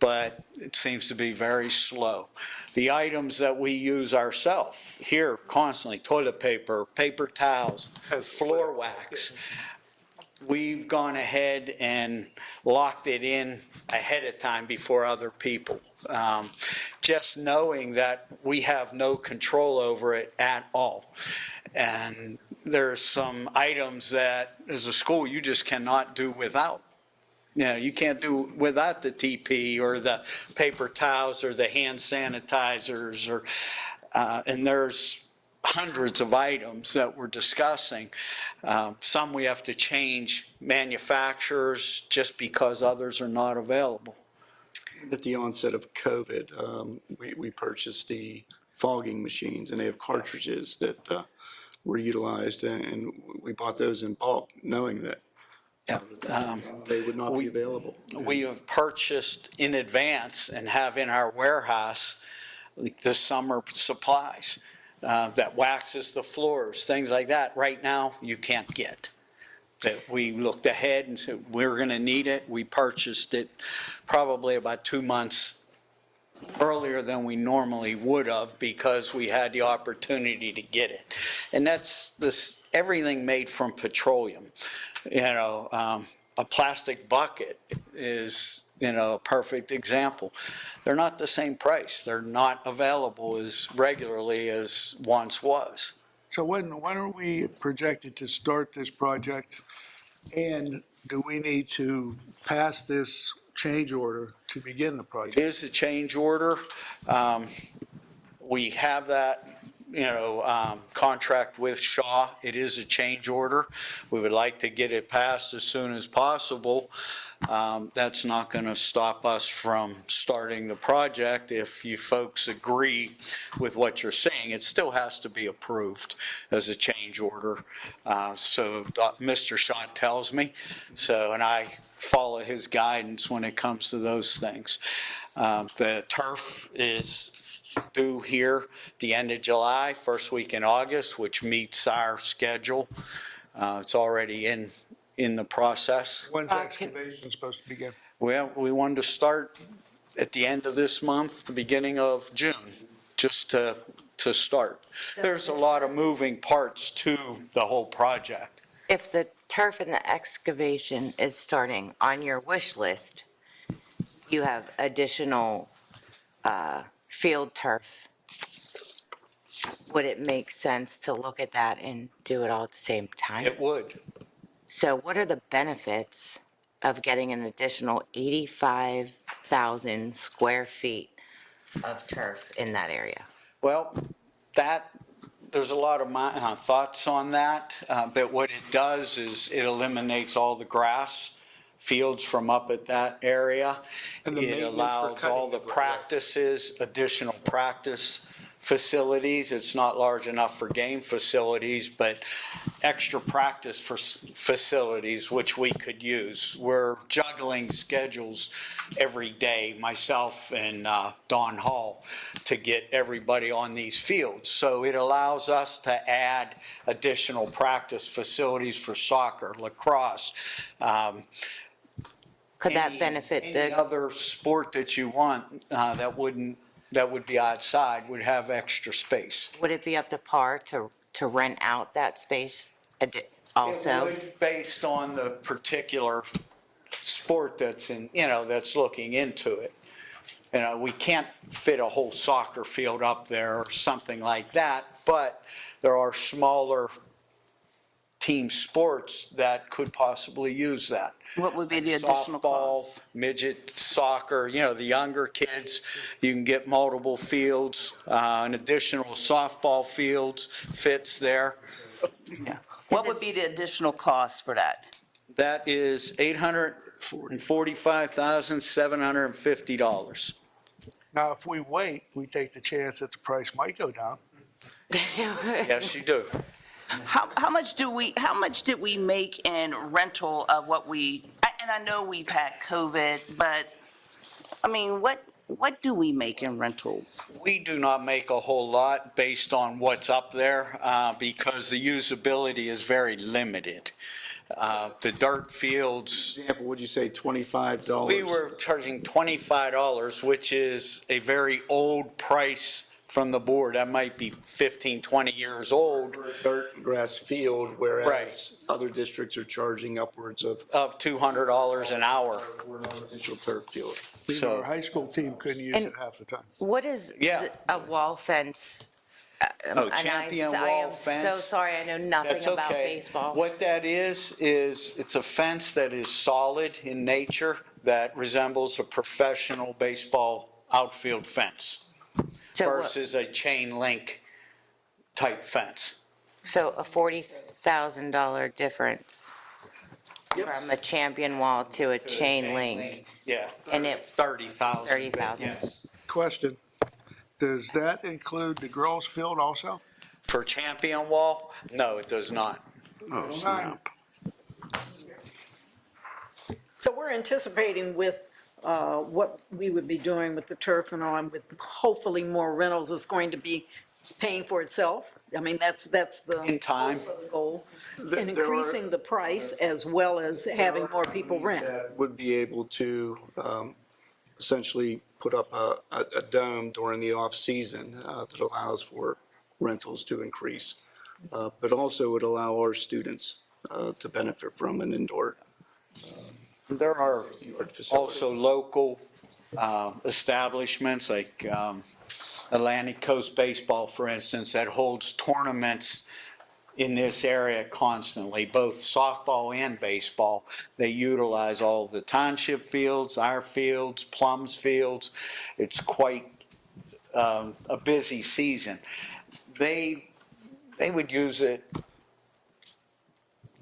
but it seems to be very slow. The items that we use ourselves here constantly, toilet paper, paper towels, floor wax, we've gone ahead and locked it in ahead of time before other people. Just knowing that we have no control over it at all. And there's some items that, as a school, you just cannot do without. You know, you can't do without the TP or the paper towels or the hand sanitizers or, and there's hundreds of items that we're discussing. Some we have to change manufacturers just because others are not available. At the onset of COVID, we purchased the fogging machines, and they have cartridges that were utilized, and we bought those in bulk, knowing that they would not be available. We have purchased in advance and have in our warehouse the summer supplies that waxes the floors, things like that. Right now, you can't get. That we looked ahead and said, we're going to need it. We purchased it probably about 2 months earlier than we normally would have because we had the opportunity to get it. And that's this, everything made from petroleum. You know, a plastic bucket is, you know, a perfect example. They're not the same price. They're not available as regularly as once was. So when are we projected to start this project? And do we need to pass this change order to begin the project? It is a change order. We have that, you know, contract with Shaw. It is a change order. We would like to get it passed as soon as possible. That's not going to stop us from starting the project if you folks agree with what you're saying. It still has to be approved as a change order. So Mr. Shaw tells me, so, and I follow his guidance when it comes to those things. The turf is due here the end of July, first week in August, which meets our schedule. It's already in the process. When's excavation supposed to begin? Well, we wanted to start at the end of this month, the beginning of June, just to start. There's a lot of moving parts to the whole project. If the turf and the excavation is starting on your wish list, you have additional field turf. Would it make sense to look at that and do it all at the same time? It would. So what are the benefits of getting an additional 85,000 square feet of turf in that area? Well, there's a lot of my thoughts on that, but what it does is it eliminates all the grass fields from up at that area. It allows all the practices, additional practice facilities. It's not large enough for game facilities, but extra practice for facilities which we could use. We're juggling schedules every day, myself and Don Hall, to get everybody on these fields. So it allows us to add additional practice facilities for soccer, lacrosse. Could that benefit any other sport that you want that would be outside would have extra space. Would it be up to par to rent out that space also? It would, based on the particular sport that's in, you know, that's looking into it. You know, we can't fit a whole soccer field up there or something like that, but there are smaller team sports that could possibly use that. What would be the additional Softball, cost? midget soccer, the younger kids, you can get multiple fields, an additional softball fields fits there. Yeah. What would be the additional cost for that? That is $845,750. Now, if we wait, we take the chance that the price might go down. Yes, you do. How much did we make in rental of what and I know we've had COVID, but, I mean, what do we make in rentals? We do not make a whole lot based on what's up there because the usability is very limited. The dirt fields. Example, would you say $25? We were charging $25, which is a very old price from the board. That might be 15, 20 years old. Dirt and grass field, whereas other districts are charging upwards of $200 an hour. for an artificial turf field. Our high school team couldn't use it half the time. What is a wall fence? Champion I wall am fence. so sorry, I know nothing That's about okay. baseball. What that is it's a fence that is solid in nature that resembles a professional baseball outfield fence versus a chain link type fence. So a $40,000 difference from a champion wall to a chain link. Yeah. And it. 30,000. 30,000. Yes. Question, does that include the girls' field also? For champion wall, no, it does not. Oh, snap. So we're anticipating with what we would be doing with the turf and on, with hopefully more rentals, is going to be paying for itself. I mean, that's the In time. goal, and There are- increasing the price as well as having more people rent. That would be able to essentially put up a dome during the off-season that allows for rentals to increase, but also would allow our students to benefit from an indoor There are facility. also local establishments like Atlantic Coast Baseball, for instance, that holds tournaments in this area constantly, both softball and baseball. They utilize all the township fields, our fields, Plum's fields. It's quite a busy season. They would use it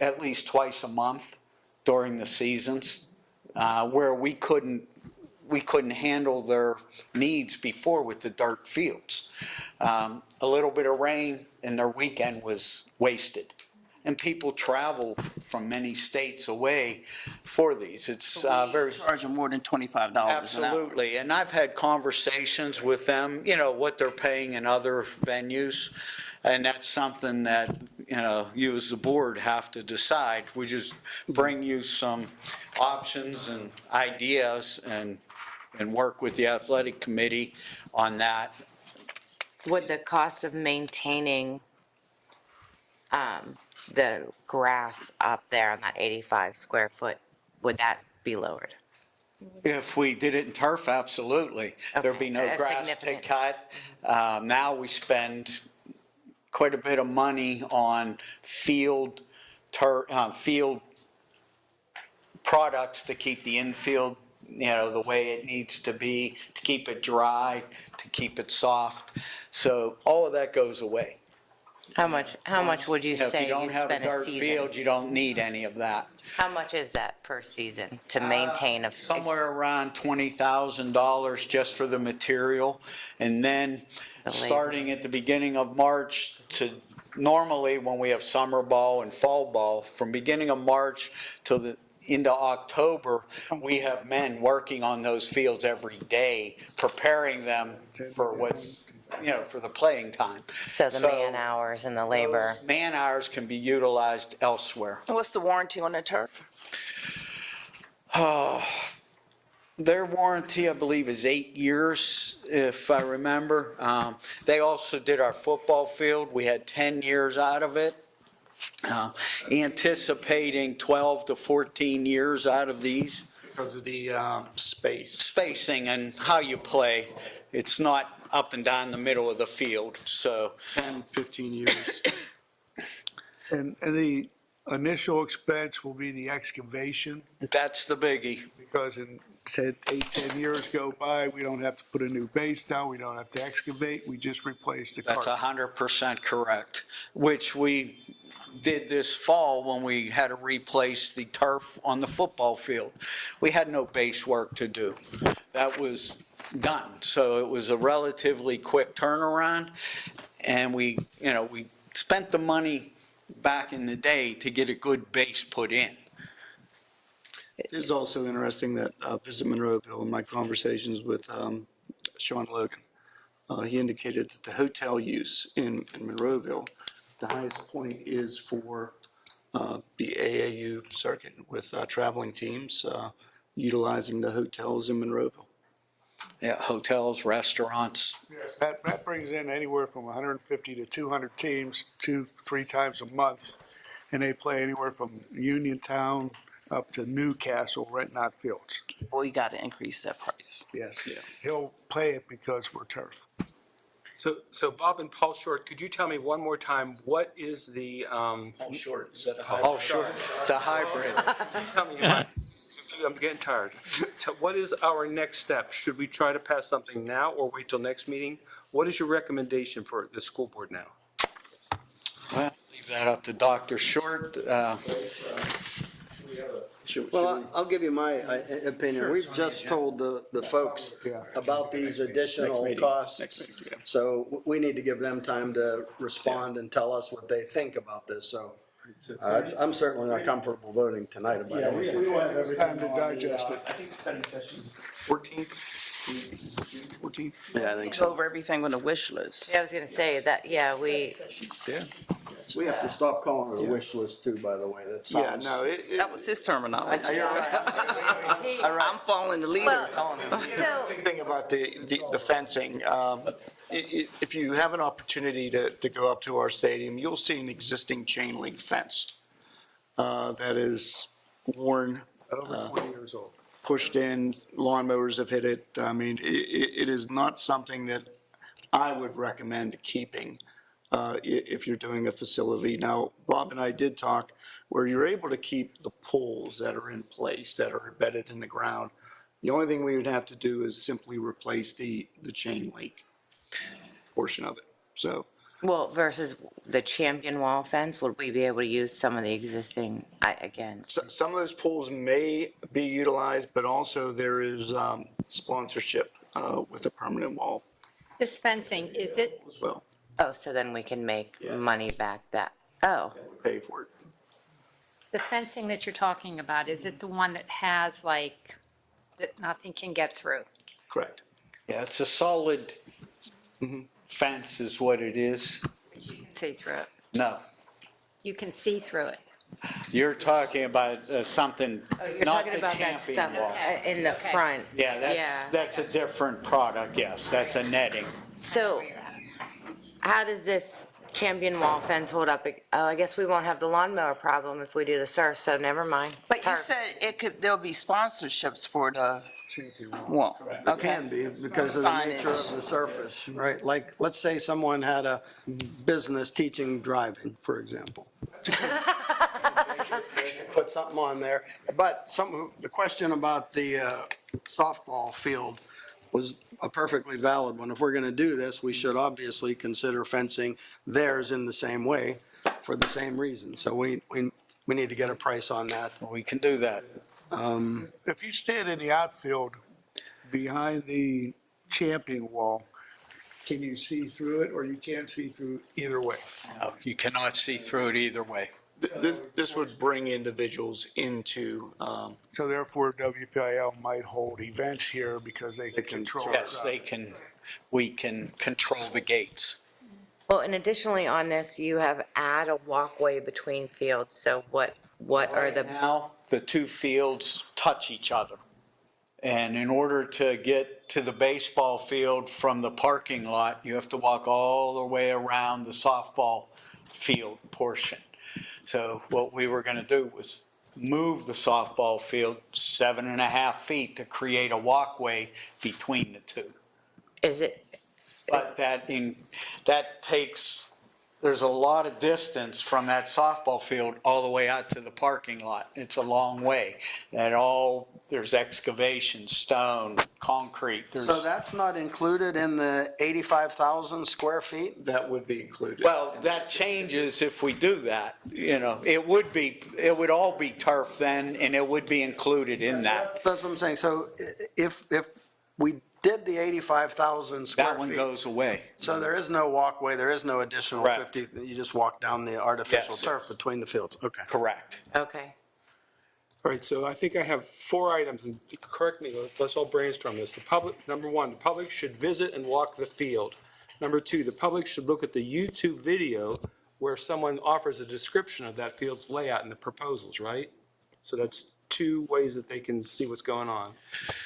at least twice a month during the seasons, where we couldn't handle their needs before with the dirt fields. A little bit of rain and their weekend was wasted. And people travel from many states away for these. It's very. Charge them more than $25 an hour. Absolutely, and I've had conversations with them, what they're paying in other venues, and that's something that, you as the board have to decide. We just bring you some options and ideas and work with the athletic committee on that. Would the cost of maintaining the grass up there on that 85 square foot, would that be lowered? If we did it in turf, absolutely. There'd be no That's grass to significant. cut. Now we spend quite a bit of money on field products to keep the infield, the way it needs to be, to keep it dry, to keep it soft. So all of that goes away. How much would you If say you you don't have a spend a dirt season? field, you don't need any of that. How much is that per season to maintain a? Somewhere around $20,000 just for the material. And then starting at the beginning of March to normally when we have summer ball and fall ball, from beginning of March to into October, we have men working on those fields every day, preparing them for for the playing time. So the man hours and the labor. Those man hours can be utilized elsewhere. What's the warranty on the turf? Their warranty, I believe, is 8 years, if I remember. They also did our football field. We had 10 years out of it. Anticipating 12 to 14 years out of these. Because of the spacing and how you play. It's not up and down the middle of the field, so. 10, 15 years. And the initial expense will be the excavation, That's the biggie. because in, said 8-10 years go by, we don't have to put a new base down, we don't have to excavate, we just replace the That's carpet. 100% correct, which we did this fall when we had to replace the turf on the football field. We had no base work to do. That was done. So it was a relatively quick turnaround. And we spent the money back in the day to get a good base put in. It is also interesting that Visit Monroeville, in my conversations with Sean Logan, he indicated that the hotel use in Monroeville, the highest point is for the AAU circuit with traveling teams utilizing the hotels in Monroeville. Yeah, hotels, restaurants. That brings in anywhere from 150 to 200 teams 2-3 times a month, and they play anywhere from Uniontown up to Newcastle, renting out fields. Well, you got to increase that price. Yes, he'll play it because we're turf. So Bob and Paul Short, could you tell me one more time, what is the? Paul Short, is that a hybrid? Oh, sure, it's a hybrid. Tell me, I'm getting tired. So what is our next step? Should we try to pass something now or wait till next meeting? What is your recommendation for the school board now? Well, leave that up to Dr. Short. Well, I'll give you my opinion. We've just told the folks about these additional costs. So we need to give them time to respond and tell us what they think about this. So I'm certainly not comfortable voting tonight about it. We will have time to digest it. I think study session 14th. 14th? Yeah, I think Go so. over everything on the wish list. Yeah, I was gonna say that, yeah, we, Yeah. We have to stop calling it a wish list too, by the way. That sounds. Yeah, no, That was his terminology. You're right. I'm following the leader. so, Big thing about the fencing, if you have an opportunity to go up to our stadium, you'll see an existing chain link fence that is worn, Over 20 years old. pushed in, lawnmowers have hit it. I mean, it is not something that I would recommend keeping if you're doing a facility. Now, Bob and I did talk where you're able to keep the poles that are in place, that are embedded in the ground. The only thing we would have to do is simply replace the chain link portion of it. So, well, versus the champion wall fence, would we be able to use some of the existing, again? some of those poles may be utilized, but also there is sponsorship with a permanent wall This fencing, is it, as well. Oh, so then we can make money back that, oh, Pay for it. the fencing that you're talking about, is it the one that has like, that nothing can get through? Correct. Yeah, it's a solid fence is what it is. You can see through it. No, You can see through it. you're talking about something, you're not talking the about that champion stuff wall. in the Okay. front. Yeah, that's a different product, yes, that's a netting. So, how does this champion wall fence hold up? I guess we won't have the lawnmower problem if we do the surf, so never mind. But you Turf. said there'll be sponsorships for the wall. It Okay. can be because of the nature Signage. of the surface, right? Like, let's say someone had a business teaching driving, for example. Put something on there, but the question about the softball field was a perfectly valid one. If we're gonna do this, we should obviously consider fencing theirs in the same way for the same reason. So we need to get a price on that. We can do that. If you stand in the outfield behind the champion wall, can you see through it, or you can't see through either way? No, you cannot see through it either way. This would bring individuals into, So therefore, WPIL might hold events here because they can control. Yes, we can control the gates. Well, and additionally on this, you have add a walkway between fields, so what are the? Now, the two fields touch each other. And in order to get to the baseball field from the parking lot, you have to walk all the way around the softball field portion. So what we were gonna do was move the softball field 7.5 feet to create a walkway between the two. Is it? But that takes there's a lot of distance from that softball field all the way out to the parking lot. It's a long way. There's excavation, stone, concrete. So that's not included in the 85,000 square feet? That would be included. Well, that changes if we do that, it would all be turf then, and it would be included in that. That's what I'm saying. So if we did the 85,000 square feet. That one goes away. So there is no walkway, there is no additional Correct. 50, you just walk down the artificial Yes. turf between the fields. Okay. Correct. Okay. All right, so I think I have 4 items, and correct me, let's all brainstorm this. Number 1, the public should visit and walk the field. Number 2, the public should look at the YouTube video where someone offers a description of that field's layout in the proposals, right? So that's 2 ways that they can see what's going on.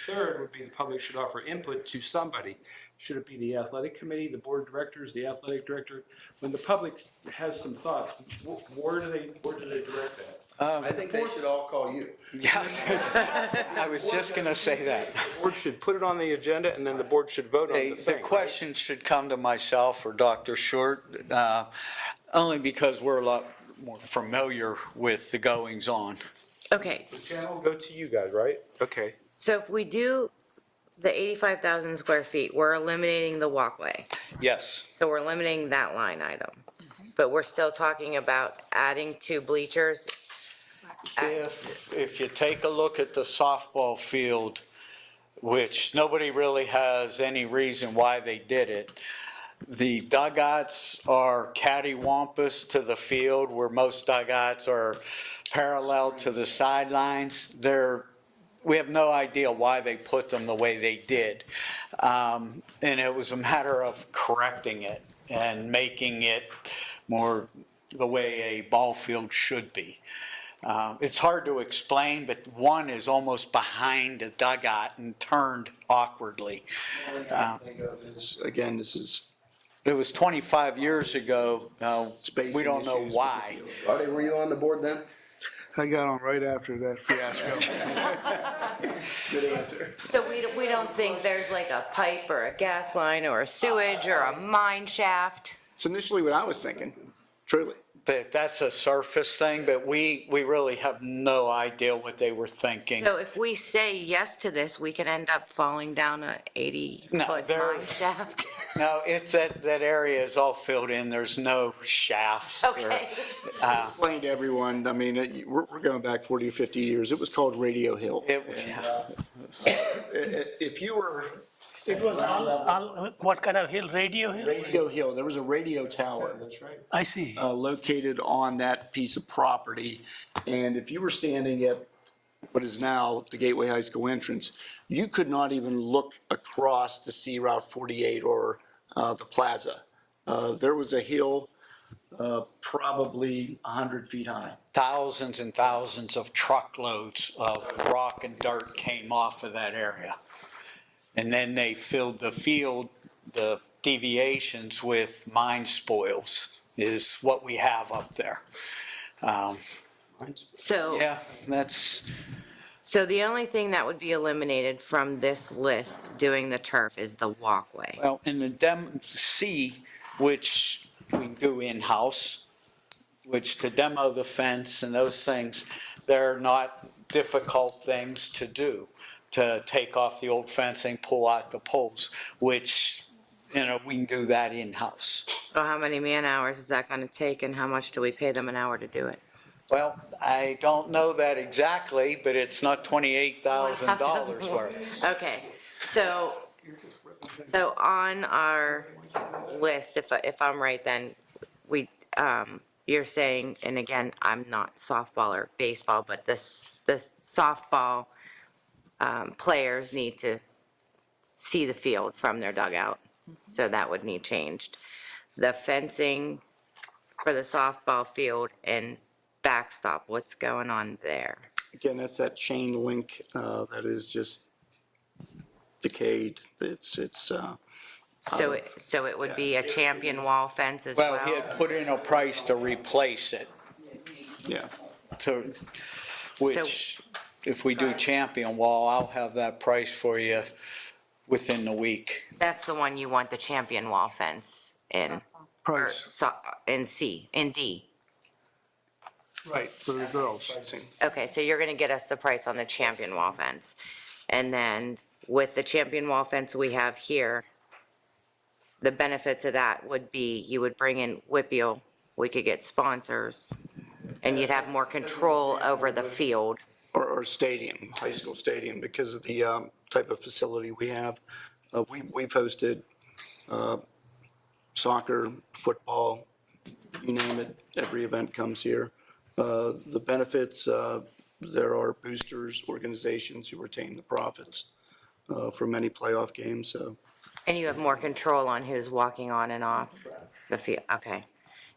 Third would be the public should offer input to somebody. Should it be the athletic committee, the board of directors, the athletic director? When the public has some thoughts, where do they direct that? I think they should all call you. Yeah, I was just going to say that. The board should put it on the agenda, and then the board should vote on the thing. The questions should come to myself or Dr. Short, only because we're a lot more familiar with the goings-on. Okay. The channel will go to you guys, right? Okay. So if we do the 85,000 square feet, we're eliminating the walkway. Yes. So we're eliminating that line item. But we're still talking about adding 2 bleachers. If you take a look at the softball field, which nobody really has any reason why they did it, the dugouts are cattywampus to the field, where most dugouts are parallel to the sidelines. We have no idea why they put them the way they did. And it was a matter of correcting it and making it more the way a ball field should be. It's hard to explain, but one is almost behind a dugout and turned awkwardly. Again, this is. It was 25 years ago. We don't know why. Artie, were you on the board then? I got on right after that fiasco. Good answer. So we don't think there's like a pipe or a gas line or a sewage or a mine shaft? It's initially what I was thinking, truly. But that's a surface thing, but we really have no idea what they were thinking. So if we say yes to this, we could end up falling down a 80-foot mine shaft? No, it's that area is all filled in. There's no shafts. Okay. Explain to everyone, I mean, we're going back 40 or 50 years. It was called Radio Hill. If you were. It was all what kind of hill? Radio hill? Radio Hill. There was a radio tower. That's right. I see. Located on that piece of property. And if you were standing at what is now the Gateway High School entrance, you could not even look across to see Route 48 or the plaza. There was a hill probably 100 feet high. Thousands and thousands of truckloads of rock and dirt came off of that area. And then they filled the field, the deviations, with mine spoils is what we have up there. So. Yeah, that's. So the only thing that would be eliminated from this list doing the turf is the walkway. Well, in the C, which we do in-house, which to demo the fence and those things, they're not difficult things to do. To take off the old fencing, pull out the poles, which, we can do that in-house. So how many man hours is that going to take, and how much do we pay them an hour to do it? Well, I don't know that exactly, but it's not $28,000 worth. Okay, so on our list, if I'm right, then you're saying, and again, I'm not softball or baseball, but the softball players need to see the field from their dugout, so that would need changed. The fencing for the softball field and backstop, what's going on there? Again, that's that chain link that is just decayed. So it would be a champion wall fence as well? Well, he had put in a price to replace it. Yeah. Which, if we do champion wall, I'll have that price for you within the week. That's the one you want the champion wall fence in? Price in C, in D. for the girls. Okay, so you're gonna get us the price on the champion wall fence. And then with the champion wall fence we have here, the benefits of that would be you would bring in Whippeal, we could get sponsors, and you'd have more control over the field. Or stadium, high school stadium, because of the type of facility we have. We've hosted soccer, football, you name it, every event comes here. The benefits, there are boosters, organizations who retain the profits for many playoff games, so. And you have more control on who's walking on and off the field, okay.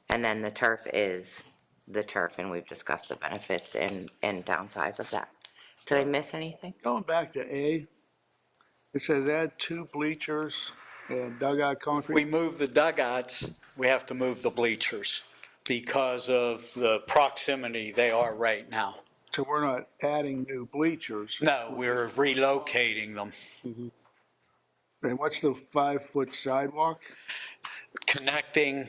And then the turf is the turf, and we've discussed the benefits and downsides of that. Did I miss anything? Going back to A, it says add 2 bleachers and dugout We concrete. move the dugouts, we have to move the bleachers because of the proximity they are right now. So we're not adding new bleachers. No, we're relocating them. And what's the 5-foot sidewalk? Connecting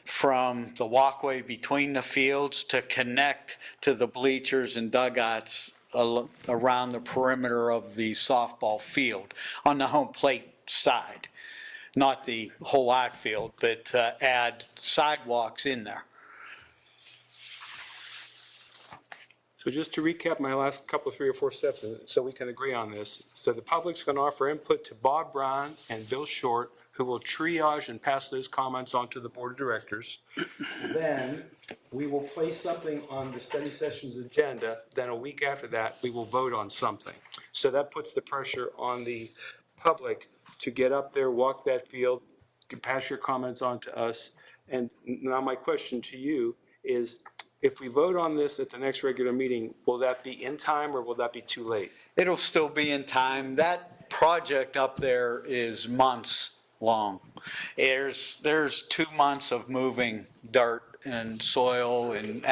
from the walkway between the fields to connect to the bleachers and dugouts around the perimeter of the softball field on the home plate side. Not the whole outfield, but add sidewalks in there. So just to recap my last couple, 3 or 4 steps, so we can agree on this. So the public's going to offer input to Bob Brown and Bill Short, who will triage and pass those comments on to the board of directors. Then we will place something on the study session's agenda. Then a week after that, we will vote on something. So that puts the pressure on the public to get up there, walk that field, to pass your comments on to us. And now my question to you is, if we vote on this at the next regular meeting, will that be in time or will that be too late? It'll still be in time. That project up there is months long. There's 2 months of moving dirt and soil and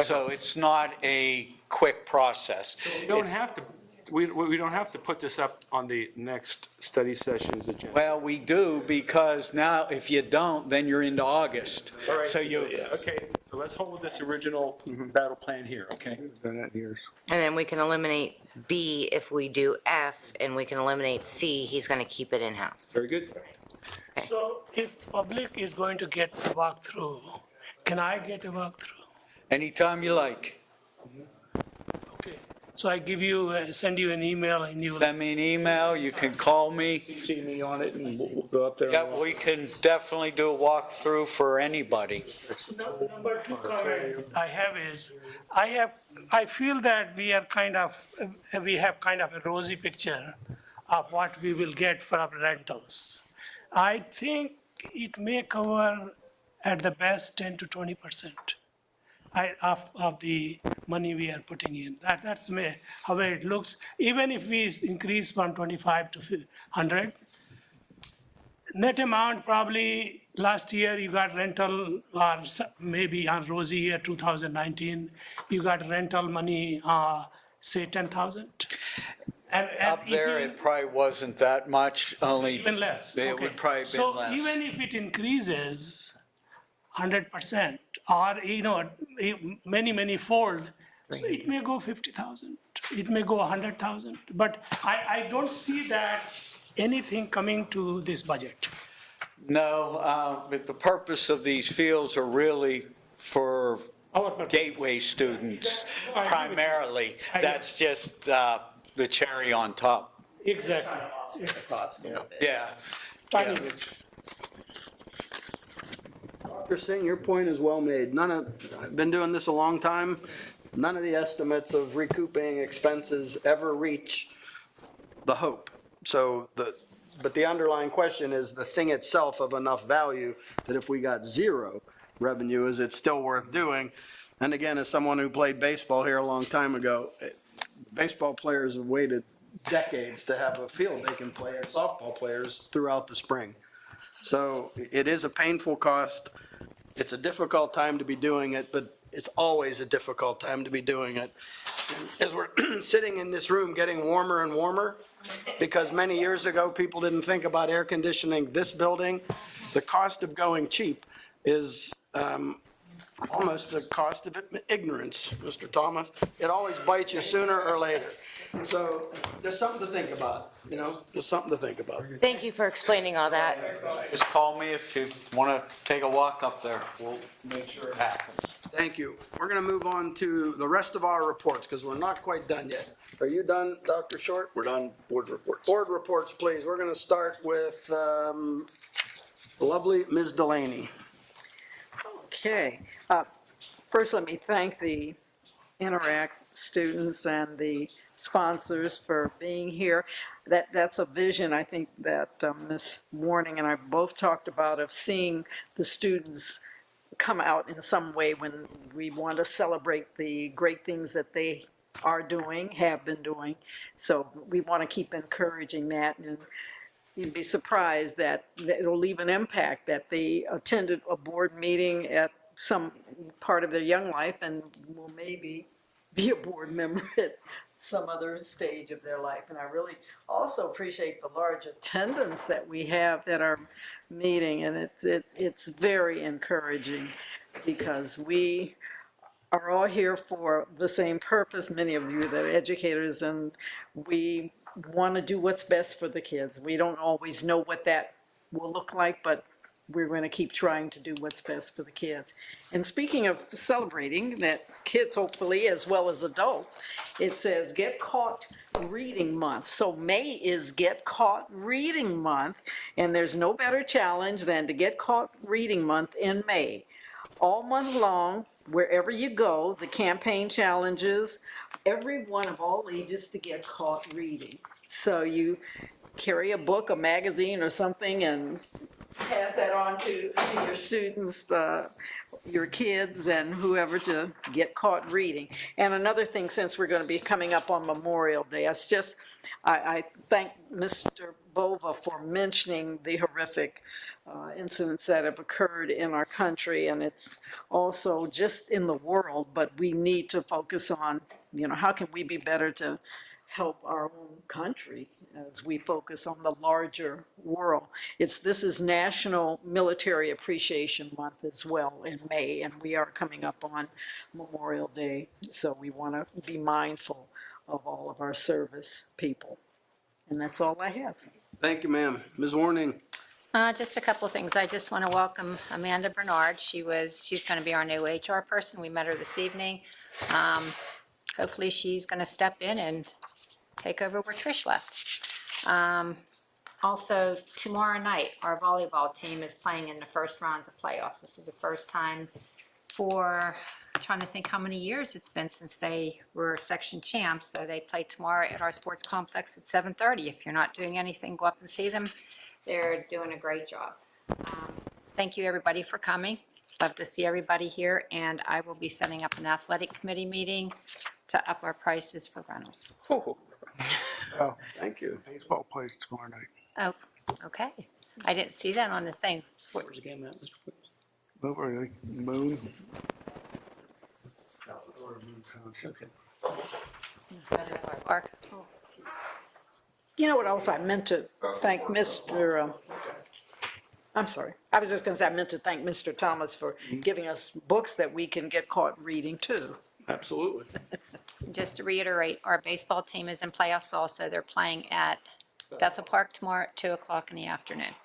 so it's not a quick process. We don't have to, we don't have to put this up on the next study session's agenda. Well, we do, because now if you don't, then you're into August. All right, So you, okay, so let's hold this original battle plan here, okay? And then we can eliminate B if we do F, and we can eliminate C, he's gonna keep it in-house. Very good. So if public is going to get a walkthrough, can I get a walkthrough? anytime you like. Okay, so I give you, send you an email and you. Send me an email, you can call me. See me on it, and we'll go up there. Yeah, we can definitely do a walkthrough for anybody. Number 2 comment I have is, I feel that we have kind of a rosy picture of what we will get for our rentals. I think it may cover at the best 10 to 20% of the money we are putting in. That's how it looks. Even if we increase from 25 to 100, net amount probably last year you got rental, or maybe on rosy year 2019, you got rental money, say 10,000. And Up there, even- it probably wasn't that much, only. Even less. It Okay. would probably have been So less. even if it increases 100% or, many fold, so it may go 50,000, it may go 100,000. But I don't see that anything coming to this budget. No, but the purpose of these fields are really for Our purpose. gateway students I agree with you. primarily. I- That's just the cherry on top. Exactly. Yeah. Tiny bit. Dr. Singh, your point is well made. I've been doing this a long time. None of the estimates of recouping expenses ever reach the hope. But the underlying question is the thing itself of enough value that if we got 0 revenue, is it still worth doing? And again, as someone who played baseball here a long time ago, baseball players have waited decades to have a field they can play as softball players throughout the spring. So it is a painful cost. It's a difficult time to be doing it, but it's always a difficult time to be doing it. As we're sitting in this room getting warmer and warmer, because many years ago, people didn't think about air conditioning this building, the cost of going cheap is almost the cost of ignorance, Mr. Thomas. It always bites you sooner or later. So there's something to think about, you know, there's something to think about. Thank you for explaining all that. Just call me if you want to take a walk up there. We'll make sure it happens. Thank you. We're going to move on to the rest of our reports because we're not quite done yet. Are you done, Dr. Short? We're done. Board reports. Board reports, please. We're going to start with the lovely Ms. Delaney. Okay. First, let me thank the Interact students and the sponsors for being here. That's a vision, I think, that Ms. Warning and I both talked about, of seeing the students come out in some way when we want to celebrate the great things that they are doing, have been doing. So we want to keep encouraging that, and you'd be surprised that it'll leave an impact, that they attended a board meeting at some part of their young life and will maybe be a board member at some other stage of their life. And I really also appreciate the large attendance that we have at our meeting, and it's very encouraging because we are all here for the same purpose, many of you that are educators, and we want to do what's best for the kids. We don't always know what that will look like, but we're going to keep trying to do what's best for the kids. And speaking of celebrating that kids, hopefully, as well as adults, it says Get Caught Reading Month. So May is Get Caught Reading Month, and there's no better challenge than to get caught reading month in May. All month long, wherever you go, the campaign challenges everyone of all ages to get caught reading. So you carry a book, a magazine, or something, and pass that on to your students, your kids, and whoever, to get caught reading. And another thing, since we're going to be coming up on Memorial Day, I thank Mr. Bova for mentioning the horrific incidents that have occurred in our country, and it's also just in the world, but we need to focus on, you know, how can we be better to help our own country as we focus on the larger world. This is National Military Appreciation Month as well in May, and we are coming up on Memorial Day, so we want to be mindful of all of our service people. And that's all I have. Thank you, ma'am. Ms. Warning. Just a couple of things. I just want to welcome Amanda Bernard. She's going to be our new HR person. We met her this evening. Hopefully she's going to step in and take over where Trish left. Also, tomorrow night, our volleyball team is playing in the first rounds of playoffs. This is the first time for, trying to think how many years it's been since they were section champs. So they play tomorrow at our sports complex at 7:30. If you're not doing anything, go up and see them. They're doing a great job. Thank you, everybody, for coming. Love to see everybody here, and I will be setting up an athletic committee meeting to up our prices for rentals. Well, thank you. Baseball plays tomorrow night. Oh, okay. I didn't see that on the thing. Where's the game at, Mr. Williams? Over the Moon. Okay. Park. You know what else I meant to thank Mr. I'm sorry. I was just going to say I meant to thank Mr. Thomas for giving us books that we can get caught reading too. Absolutely. Just to reiterate, our baseball team is in playoffs also. They're playing at Bethel Park tomorrow at 2:00 in the afternoon.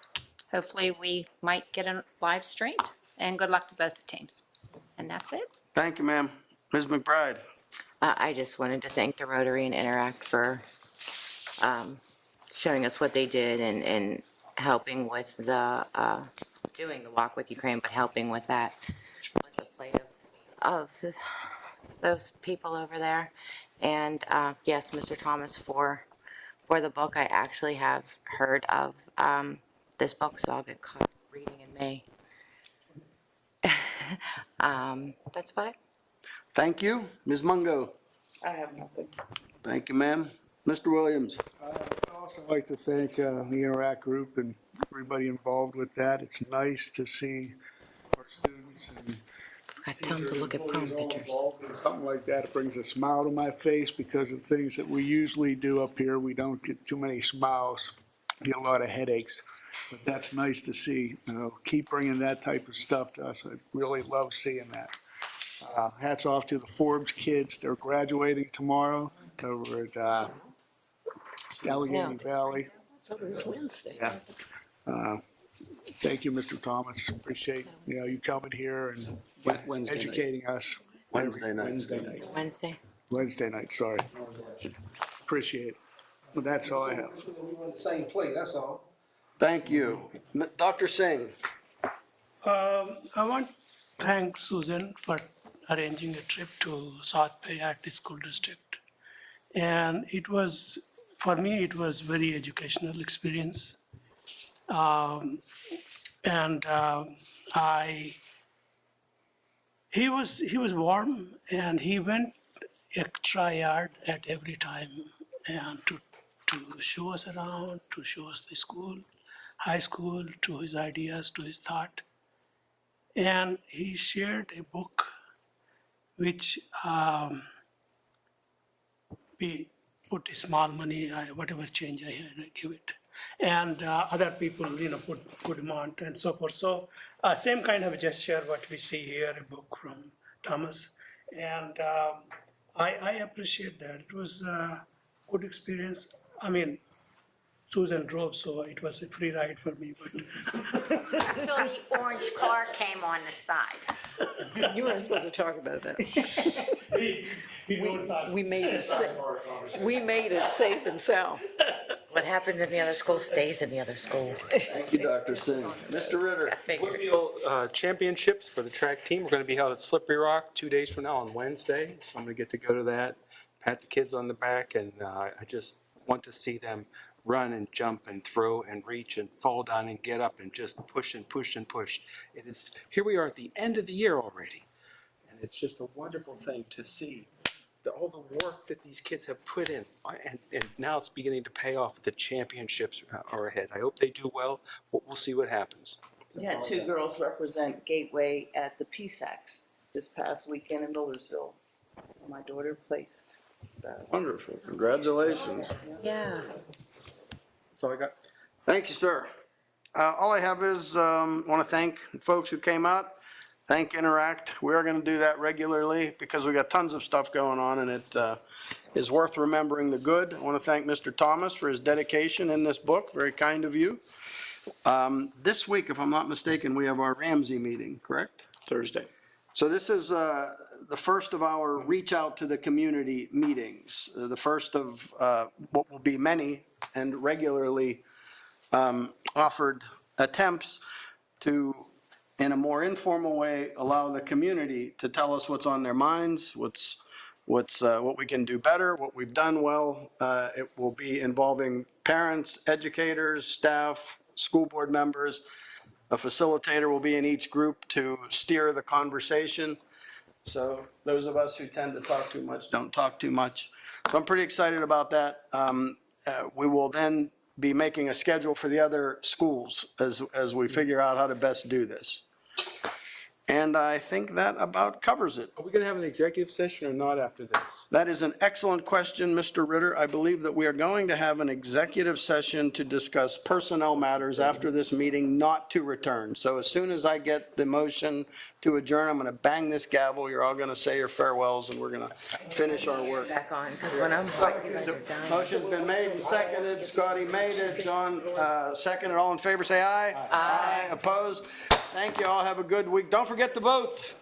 Hopefully, we might get a live stream, and good luck to both the teams. And that's it. Thank you, ma'am. Ms. McBride. I just wanted to thank the Rotary and Interact for showing us what they did and helping with the, doing the Walk with Ukraine, but helping with that, with the plight of those people over there. And yes, Mr. Thomas, for the book, I actually have heard of this book, so I'll get caught reading in May. That's about it. Thank you. Ms. Mungo. I have nothing. Thank you, ma'am. Mr. Williams. I'd also like to thank the Interact Group and everybody involved with that. It's nice to see our students and Got time to look at prom all pictures. involved in something like that. It brings a smile to my face because of things that we usually do up here. We don't get too many smiles, get a lot of headaches. but that's nice to see. Keep bringing that type of stuff to us. I really love seeing that. Hats off to the Forbes kids. They're graduating tomorrow over at Allegheny Valley. So it was Wednesday. Yeah. Thank you, Mr. Thomas. Appreciate, you coming here and Wednesday night. educating us. Wednesday night. Wednesday. Wednesday night, sorry. Appreciate it. But that's all I have. We want the same play, that's all. Thank you. Dr. Singh? I want to thank Susan for arranging a trip to South Bay Art School District. And it was, for me, it was very educational experience. He was warm and he went extra yard at every time and to show us around, to show us the school, high school, to his ideas, to his thought. And he shared a book which we put small money, whatever change I had, I give it. And other people, put good amount and so forth. So same kind of gesture, what we see here, a book from Thomas. And I appreciate that. It was a good experience. I mean, Susan drove, so it was a free ride for me. But Until the orange car came on the side. You weren't supposed to talk about that. We made it safe and sound. What happens in the other school stays in the other school. Thank you, Dr. Singh. Mr. Ritter? Woodville Championships for the track team are going to be held at Slippery Rock 2 days from now on Wednesday. So I'm going to get to go to that, pat the kids on the back, and I just want to see them run and jump and throw and reach and fall down and get up and just push and push and push. It is, here we are at the end of the year already. And it's just a wonderful thing to see all the work that these kids have put in. And now it's beginning to pay off. The championships are ahead. I hope they do well. We'll see what happens. We had two girls represent Gateway at the PSACs this past weekend in Millersville. My daughter placed, so. Wonderful. Congratulations. Yeah. That's all I got. Thank you, sir. All I have is, want to thank folks who came out. Thank Interact. We are going to do that regularly because we got tons of stuff going on and it is worth remembering the good. I want to thank Mr. Thomas for his dedication in this book. Very kind of you. This week, if I'm not mistaken, we have our Ramsey meeting, correct? Thursday. So this is the first of our reach out to the community meetings, the first of what will be many and regularly offered attempts to, in a more informal way, allow the community to tell us what's on their minds, what we can do better, what we've done well. It will be involving parents, educators, staff, school board members. A facilitator will be in each group to steer the conversation. So those of us who tend to talk too much don't talk too much. So I'm pretty excited about that. We will then be making a schedule for the other schools as we figure out how to best do this. And I think that about covers it. Are we going to have an executive session or not after this? That is an excellent question, Mr. Ritter. I believe that we are going to have an executive session to discuss personnel matters after this meeting, not to return. So as soon as I get the motion to adjourn, I'm going to bang this gavel. You're all going to say your farewells and we're going to finish our work. Back on, because when I'm like, you guys are done. Motion's been made and seconded. Scotty made it. John seconded. All in favor, say aye. Aye. Opposed? Thank you all. Have a good week. Don't forget to vote. Don't